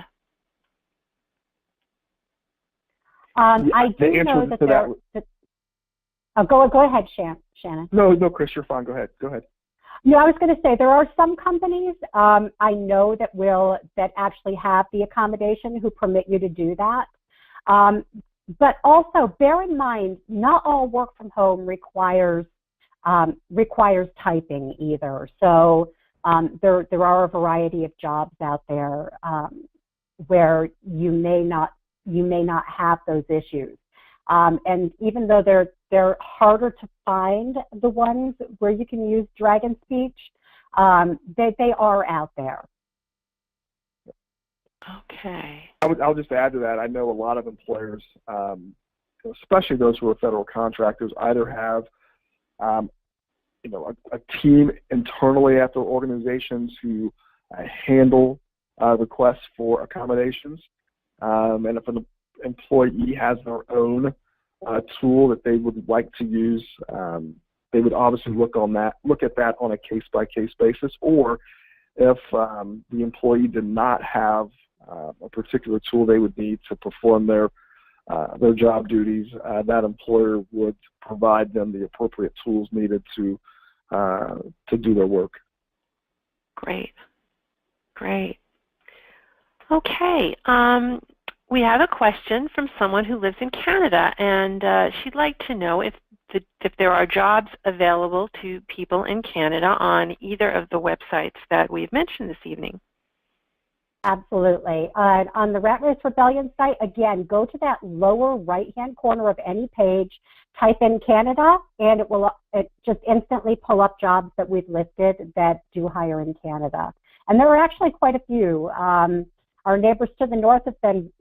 I do know that go ahead, Shannon. No, Chris, you're fine. Go ahead. No, I was going to say there are some companies I know that actually have the accommodation who permit you to do that. But also bear in mind, not all work from home requires typing either. So there are a variety of jobs out there where you may not have those issues. And even though they're harder to find, the ones where you can use Dragon Speech, they are out there. Okay. I'll just add to that. I know a lot of employers, especially those who are federal contractors, either have a team internally at their organizations who handle requests for accommodations, and if an employee has their own tool that they would like to use, they would obviously look at that on a case-by-case basis. Or if the employee did not have a particular tool they would need to perform their job duties, that employer would provide them the appropriate tools needed to do their work. Great. Okay. we have a question from someone who lives in Canada, and she'd like to know if there are jobs available to people in Canada on either of the websites that we've mentioned this evening. Absolutely. On the Rat Race Rebellion site, again, go to that lower right-hand corner of any page, type in Canada, and it just instantly pull up jobs that we've listed that do hire in Canada. And there are actually quite a few. Our neighbors to the north have been,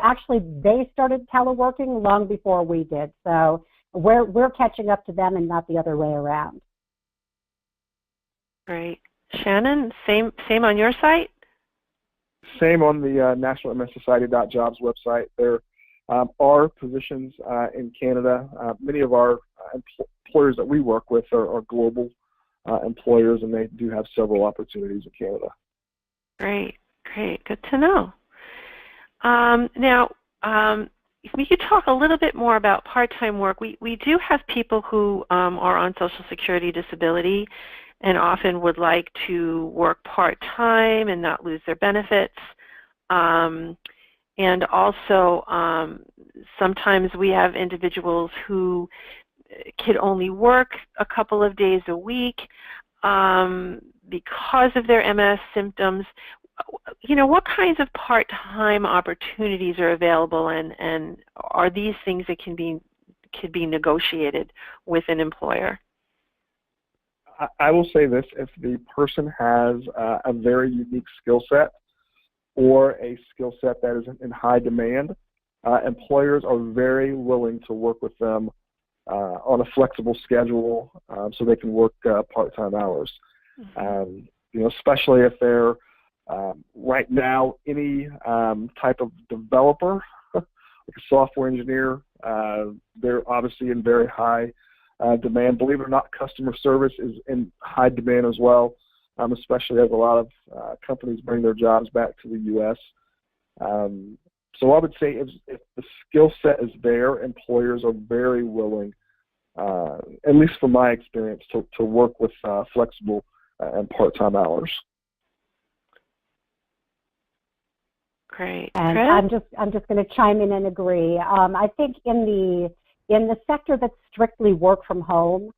actually they started teleworking long before we did. So we're catching up to them and not the other way around. Great. Shannon, same on your site? Same on the nationalmssociety.jobs website. There are positions in Canada. Many of our employers that we work with are global employers, and they do have several opportunities in Canada. Great. Good to know. Now, if we could talk a little bit more about part-time work. We do have people who are on Social Security disability and often would like to work part-time and not lose their benefits. And also, sometimes we have individuals who could only work a couple of days a week because of their MS symptoms. What kinds of part-time opportunities are available, and are these things that could be negotiated with an employer? I will say this: if the person has a very unique skill set or a skill set that is in high demand, employers are very willing to work with them on a flexible schedule so they can work part-time hours. Mm-hmm. Especially if they're right now any type of developer, like a software engineer, they're obviously in very high demand. Believe it or not, customer service is in high demand as well, especially as a lot of companies bring their jobs back to the U.S. So I would say if the skill set is there, employers are very willing, at least from my experience, to work with flexible and part-time hours. Great. And I'm just going to chime in and agree. I think in the sector that's strictly work from home,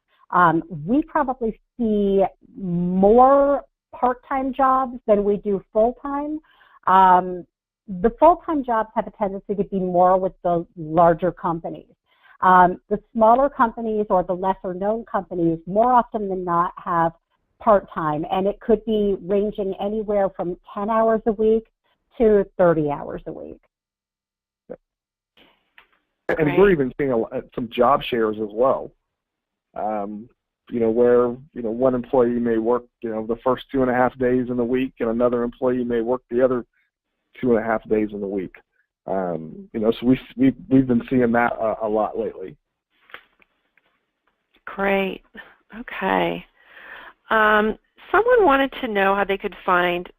we probably see more part-time jobs than we do full-time. The full-time jobs have a tendency to be more with the larger companies. The smaller companies or the lesser-known companies more often than not have part-time, and it could be ranging anywhere from 10 hours a week to 30 hours a week. And we're even seeing some job shares as well. Where one employee may work the first 2.5 days in the week, and another employee may work the other 2.5 days in the week. So we've been seeing that a lot lately. Great. Okay. Someone wanted to know how they could find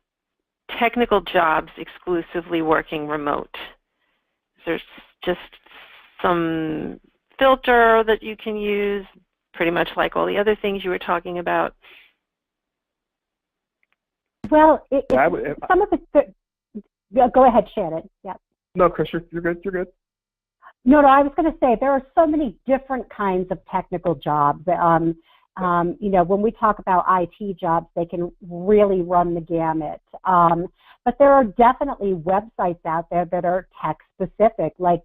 technical jobs exclusively working remote. There's just some filter that you can use, pretty much like all the other things you were talking about. Well, some of it. Go ahead, Shannon. Yeah. No, Chris, you're good. You're good. No, I was going to say there are so many different kinds of technical jobs. When we talk about IT jobs, they can really run the gamut. But there are definitely websites out there that are tech-specific, like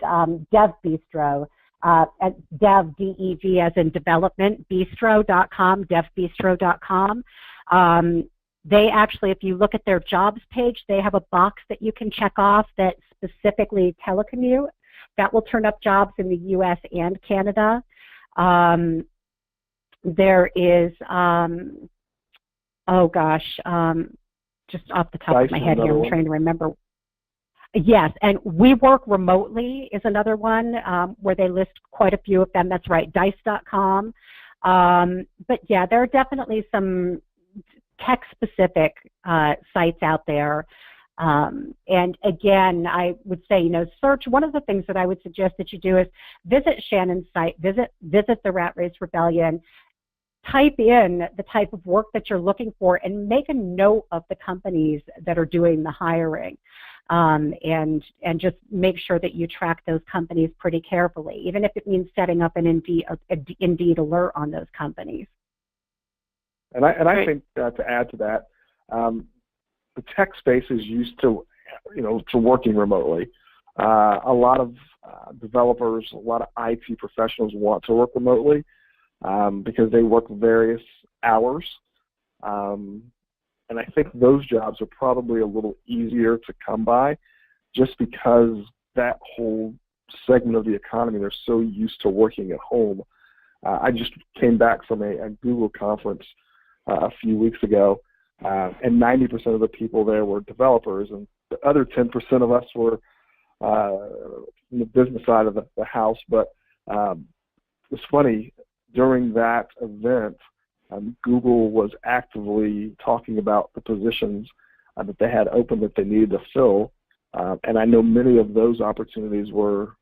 Dev Bistro, Dev, D-E-V as in development, bistro.com, devbistro.com. They actually, if you look at their jobs page, they have a box that you can check off that specifically telecommute. That will turn up jobs in the U.S. and Canada. There is, just off the top of my head here, I'm trying to remember. Yes, and We Work Remotely is another one where they list quite a few of them. That's right, dice.com. But yeah, there are definitely some tech-specific sites out there. And again, I would say, search. One of the things that I would suggest that you do is visit Shannon's site, visit the Rat Race Rebellion, type in the type of work that you're looking for, and make a note of the companies that are doing the hiring. and just make sure that you track those companies pretty carefully, even if it means setting up an Indeed alert on those companies. And I think to add to that, the tech space is used to, to working remotely. A lot of developers, a lot of IT professionals want to work remotely because they work various hours. And I think those jobs are probably a little easier to come by just because that whole segment of the economy, they're so used to working at home. I just came back from a Google conference a few weeks ago, and 90% of the people there were developers, and the other 10% of us were in the business side of the house. But it's funny, during that event, Google was actively talking about the positions that they had open that they needed to fill, and I know many of those opportunities were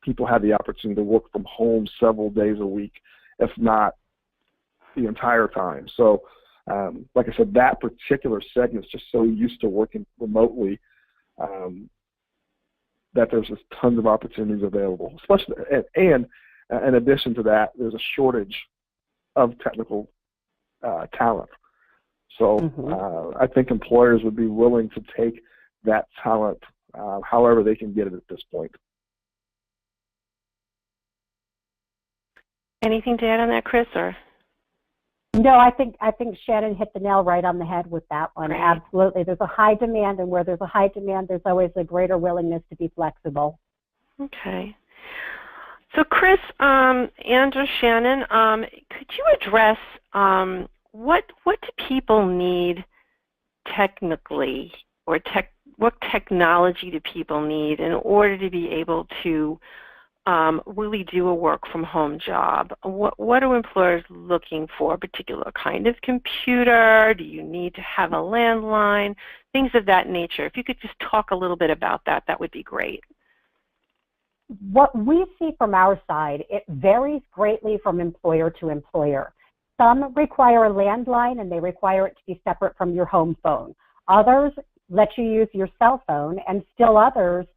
people had the opportunity to work from home several days a week, if not the entire time. So, like I said, that particular segment is just so used to working remotely that there's just tons of opportunities available. Especially, and in addition to that, there's a shortage of technical talent. So I think employers would be willing to take that talent however they can get it at this point. Anything to add on that, Chris? Or no, I think Shannon hit the nail right on the head with that one. Great. Absolutely. There's a high demand, and where there's a high demand, there's always a greater willingness to be flexible. Okay. So Chris and or Shannon, could you address what do people need technically, or what technology do people need in order to be able to really do a work from home job? What are employers looking for? A particular kind of computer? Do you need to have a landline? Things of that nature. If you could just talk a little bit about that, that would be great. What we see from our side, it varies greatly from employer to employer. Some require a landline and they require it to be separate from your home phone. Others let you use your cell phone, and still others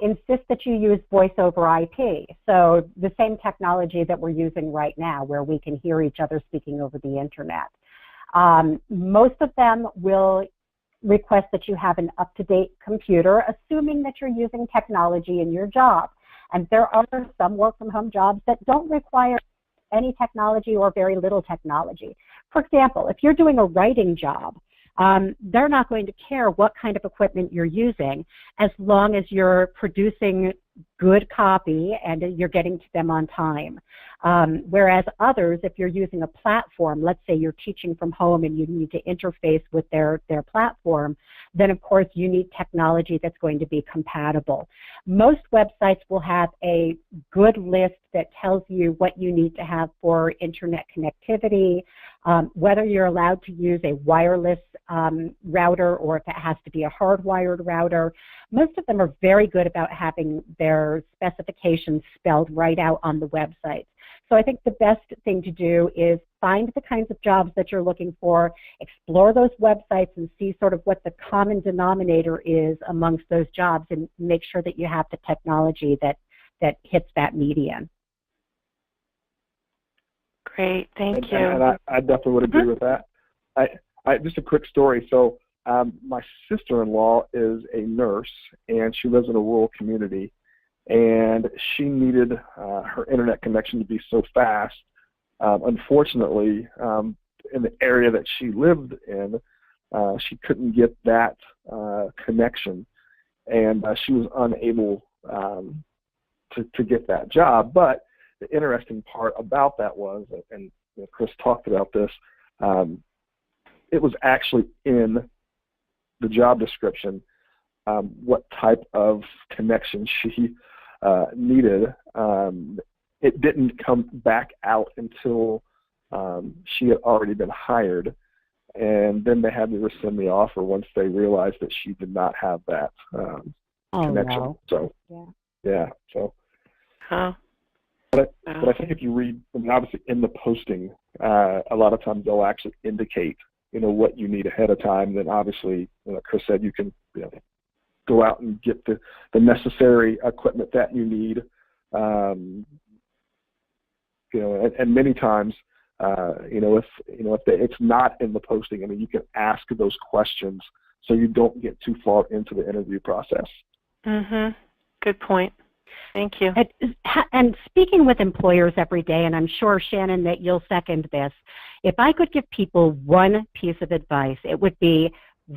insist that you use voice over IP. So the same technology that we're using right now, where we can hear each other speaking over the internet. Most of them will request that you have an up-to-date computer, assuming that you're using technology in your job. And there are some work-from-home jobs that don't require any technology or very little technology. For example, if you're doing a writing job, they're not going to care what kind of equipment you're using as long as you're producing good copy and you're getting to them on time. Whereas others, if you're using a platform, let's say you're teaching from home and you need to interface with their platform, then of course you need technology that's going to be compatible. Most websites will have a good list that tells you what you need to have for internet connectivity, whether you're allowed to use a wireless router or if it has to be a hardwired router. Most of them are very good about having their specifications spelled right out on the website. So I think the best thing to do is find the kinds of jobs that you're looking for, explore those websites and see sort of what the common denominator is amongst those jobs, and make sure that you have the technology that hits that median. Great, thank you. And I definitely would agree with that. Just a quick story. So my sister-in-law is a nurse, and she lives in a rural community, and she needed her internet connection to be so fast. Unfortunately, in the area that she lived in, she couldn't get that connection, and she was unable to get that job. But the interesting part about that was, and Chris talked about this, it was actually in the job description what type of connection she needed. It didn't come back out until she had already been hired, and then they had to rescind the offer once they realized that she did not have that connection. Wow. So, yeah. So, but I think if you read, I mean, obviously in the posting, a lot of times they'll actually indicate, what you need ahead of time. Then obviously, Chris said, you can go out and get the necessary equipment that you need. And many times, if it's not in the posting, you can ask those questions so you don't get too far into the interview process. Mm-hmm. Good point. Thank you. And speaking with employers every day, and I'm sure, Shannon, that you'll second this, if I could give people one piece of advice, it would be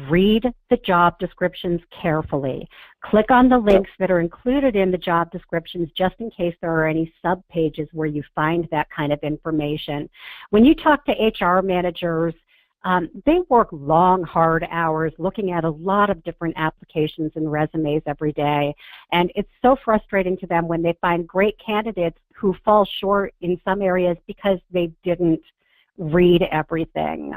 read the job descriptions carefully. Click on the links that are included in the job descriptions just in case there are any sub-pages where you find that kind of information. When you talk to HR managers, they work long, hard hours looking at a lot of different applications and resumes every day, and it's so frustrating to them when they find great candidates who fall short in some areas because they didn't read everything.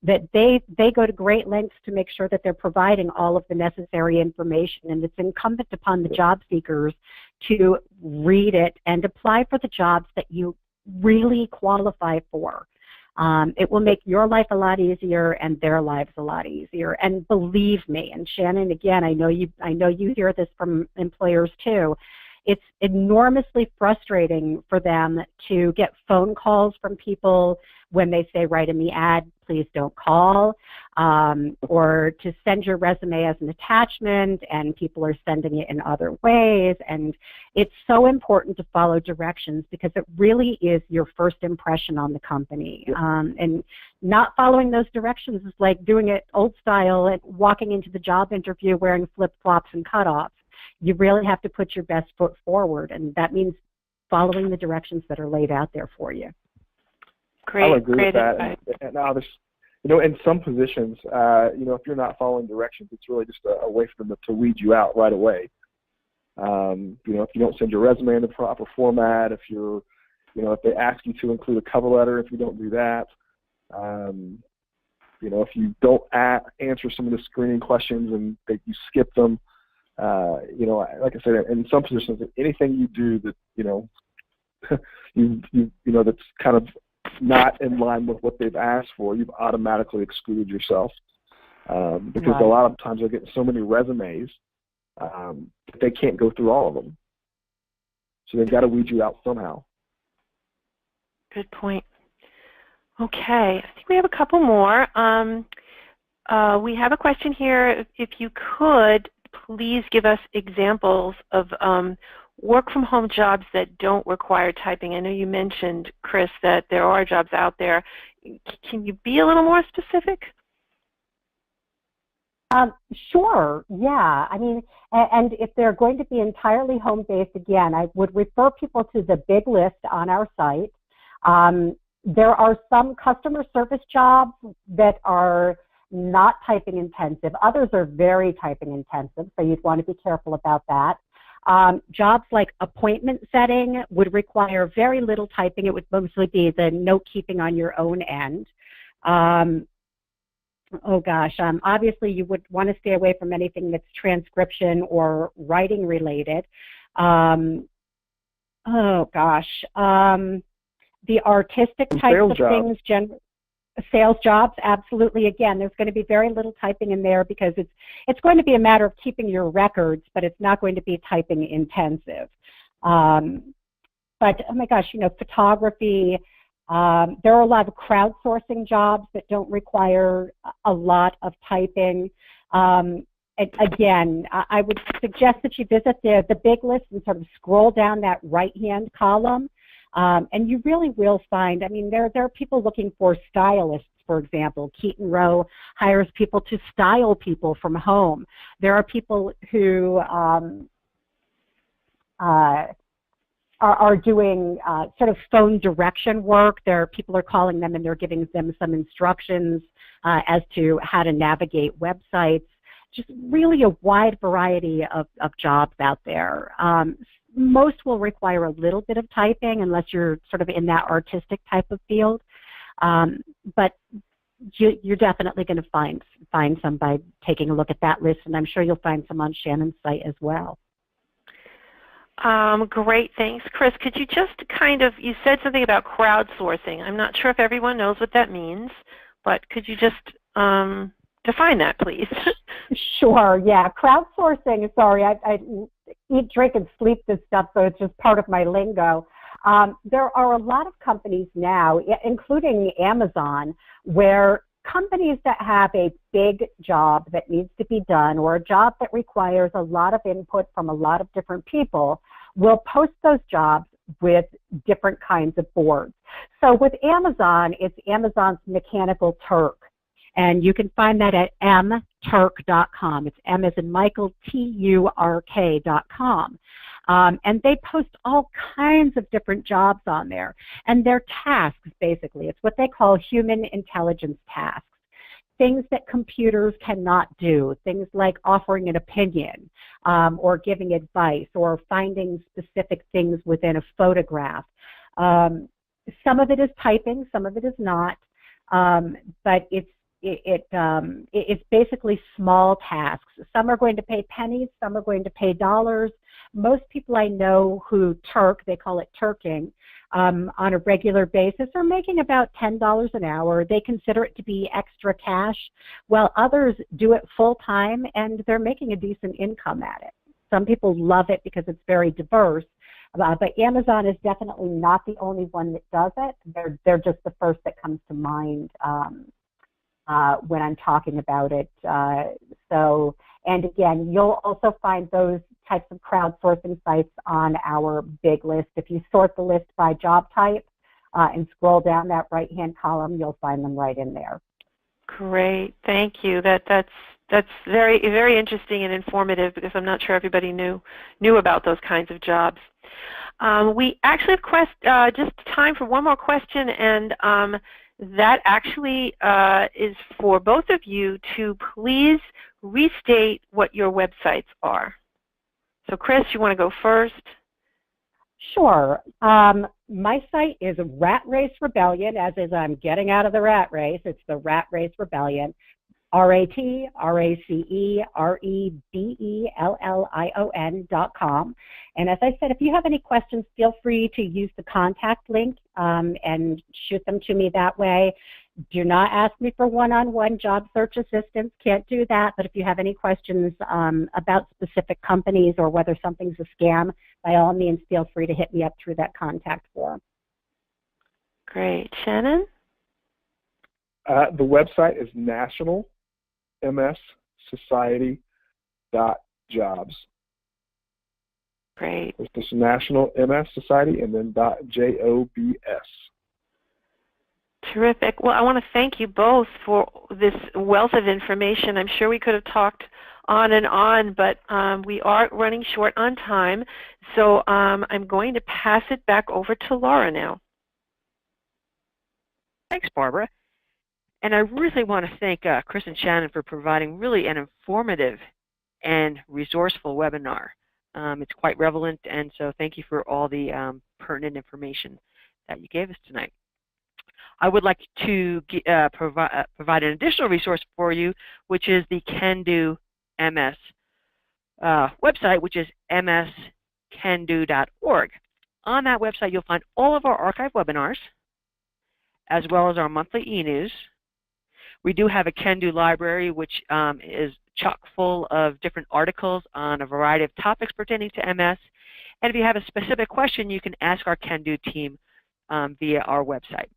That they go to great lengths to make sure that they're providing all of the necessary information, and it's incumbent upon the job seekers to read it and apply for the jobs that you really qualify for. It will make your life a lot easier and their lives a lot easier. And believe me, and Shannon, again, I know you hear this from employers too, it's enormously frustrating for them to get phone calls from people when they say, write in the ad, please don't call, or to send your resume as an attachment, and people are sending it in other ways. And it's so important to follow directions because it really is your first impression on the company. And not following those directions is like doing it old style and walking into the job interview wearing flip-flops and cutoffs. You really have to put your best foot forward, and that means following the directions that are laid out there for you. Great, I'll agree with that. Advice. And now there's, in some positions, if you're not following directions, it's really just a way for them to weed you out right away. If you don't send your resume in the proper format, if they ask you to include a cover letter, if you don't do that, if you don't answer some of the screening questions and that you skip them, like I said, in some positions, anything you do that, that's kind of not in line with what they've asked for, you've automatically excluded yourself. Because a lot of times they're getting so many resumes that they can't go through all of them. So they've got to weed you out somehow. Good point. Okay, I think we have a couple more. We have a question here. If you could, please give us examples of work-from-home jobs that don't require typing. I know you mentioned, Chris, that there are jobs out there. Can you be a little more specific? Sure, yeah. And if they're going to be entirely home-based, again, I would refer people to the big list on our site. There are some customer service jobs that are not typing intensive. Others are very typing intensive, so you'd want to be careful about that. Jobs like appointment setting would require very little typing. It would mostly be the note-keeping on your own end. Obviously you would want to stay away from anything that's transcription or writing related. The artistic types of things, sales jobs, absolutely. Again, there's going to be very little typing in there because it's going to be a matter of keeping your records, but it's not going to be typing intensive. But oh my gosh, photography. There are a lot of crowdsourcing jobs that don't require a lot of typing. Again, I would suggest that you visit the big list and sort of scroll down that right-hand column. And you really will find, there are people looking for stylists, for example. Keaton Rowe hires people to style people from home. There are people who are doing sort of phone direction work. People are calling them and they're giving them some instructions as to how to navigate websites. Just really a wide variety of jobs out there. Most will require a little bit of typing unless you're sort of in that artistic type of field. But you're definitely going to find some by taking a look at that list, and I'm sure you'll find some on Shannon's site as well. Great, thanks. Chris, could you just you said something about crowdsourcing. I'm not sure if everyone knows what that means, but could you just define that, please? Sure, yeah. Crowdsourcing, sorry, I eat, drink, and sleep this stuff, so it's just part of my lingo. There are a lot of companies now, including Amazon, where companies that have a big job that needs to be done or a job that requires a lot of input from a lot of different people will post those jobs with different kinds of boards. So with Amazon, it's Amazon's Mechanical Turk. And you can find that at mturk.com. It's M as in Michael, Turk.com. And they post all kinds of different jobs on there. And they're tasks, basically. It's what they call human intelligence tasks. Things that computers cannot do. Things like offering an opinion, or giving advice, or finding specific things within a photograph. Some of it is typing, some of it is not. But it's basically small tasks. Some are going to pay pennies, some are going to pay dollars. Most people I know who Turk, they call it Turking, on a regular basis are making about $10 an hour. They consider it to be extra cash, while others do it full time and they're making a decent income at it. Some people love it because it's very diverse, but Amazon is definitely not the only one that does it. They're just the first that comes to mind when I'm talking about it. And again, you'll also find those types of crowdsourcing sites on our big list. If you sort the list by job type and scroll down that right-hand column, you'll find them right in there. Great, thank you. That's very, very interesting and informative, because I'm not sure everybody knew about those kinds of jobs. We actually have just time for one more question, and that actually is for both of you to please restate what your websites are. So Chris, you want to go first? Sure. My site is Rat Race Rebellion, as is I'm getting out of the rat race. It's the Rat Race Rebellion. RATRACEREBELLION.com. And as I said, if you have any questions, feel free to use the contact link and shoot them to me that way. Do not ask me for one-on-one job search assistance. Can't do that. But if you have any questions about specific companies or whether something's a scam, by all means, feel free to hit me up through that contact form. Great. Shannon? The website is nationalmssociety.jobs. Great. It's just National MS Society and then .jobs. Terrific. Well, I want to thank you both for this wealth of information. I'm sure we could have talked on and on, but we are running short on time. So I'm going to pass it back over to Laura now. Thanks, Barbara. And I really want to thank Chris and Shannon for providing really an informative and resourceful webinar. It's quite relevant, and so thank you for all the pertinent information that you gave us tonight. I would like to provide an additional resource for you, which is the Can Do MS website, which is mscando.org. On that website, you'll find all of our archived webinars, as well as our monthly e-news. We do have a Can Do library, which is chock full of different articles on a variety of topics pertaining to MS. And if you have a specific question, you can ask our Can Do team via our website.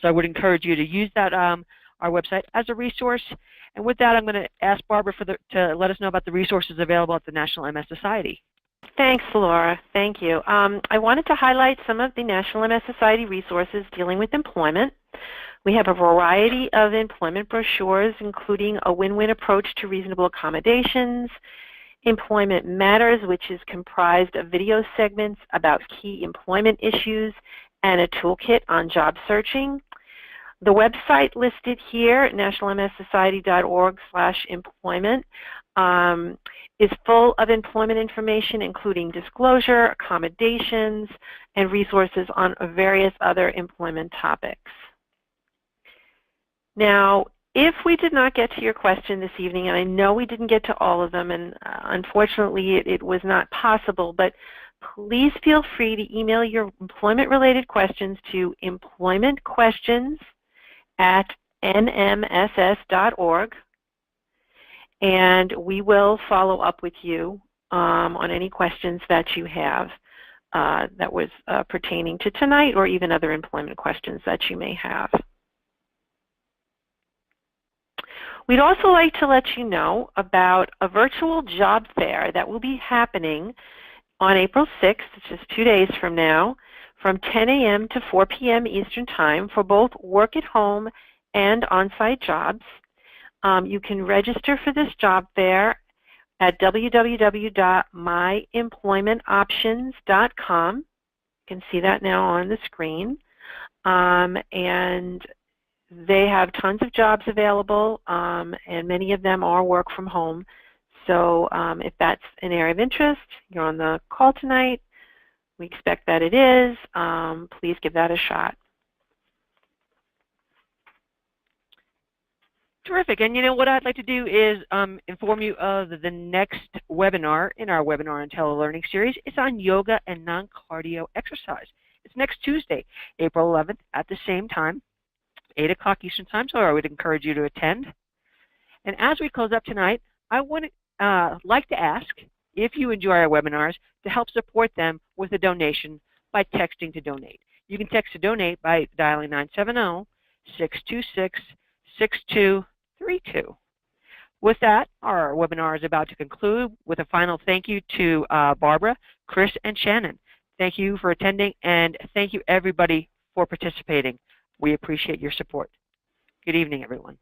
So I would encourage you to use that our website as a resource. And with that, I'm going to ask Barbara to let us know about the resources available at the National MS Society. Thanks, Laura. Thank you. I wanted to highlight some of the National MS Society resources dealing with employment. We have a variety of employment brochures, including a win-win approach to reasonable accommodations, Employment Matters, which is comprised of video segments about key employment issues, and a toolkit on job searching. The website listed here, nationalmssociety.org/employment, is full of employment information, including disclosure, accommodations, and resources on various other employment topics. Now, if we did not get to your question this evening, and I know we didn't get to all of them, and unfortunately it was not possible, but please feel free to email your employment-related questions to employmentquestions@nmss.org. and we will follow up with you on any questions that you have that was pertaining to tonight, or even other employment questions that you may have. We'd also like to let you know about a virtual job fair that will be happening on April 6th, which is 2 days from now, from 10 a.m. to 4 p.m. Eastern Time for both work at home and on-site jobs. You can register for this job fair at www.myemploymentoptions.com. You can see that now on the screen. And they have tons of jobs available, and many of them are work from home. So if that's an area of interest, you're on the call tonight, we expect that it is, please give that a shot. Terrific. And you know what I'd like to do is inform you of the next webinar in our webinar and telelearning series. It's on yoga and non-cardio exercise. It's next Tuesday, April 11th at the same time, 8 o'clock Eastern Time, so I would encourage you to attend. And as we close up tonight, I would like to ask if you enjoy our webinars to help support them with a donation by texting to donate. You can text to donate by dialing 970-626-6232. With that, our webinar is about to conclude with a final thank you to Barbara, Chris, and Shannon. Thank you for attending, and thank you everybody for participating. We appreciate your support. Good evening, everyone.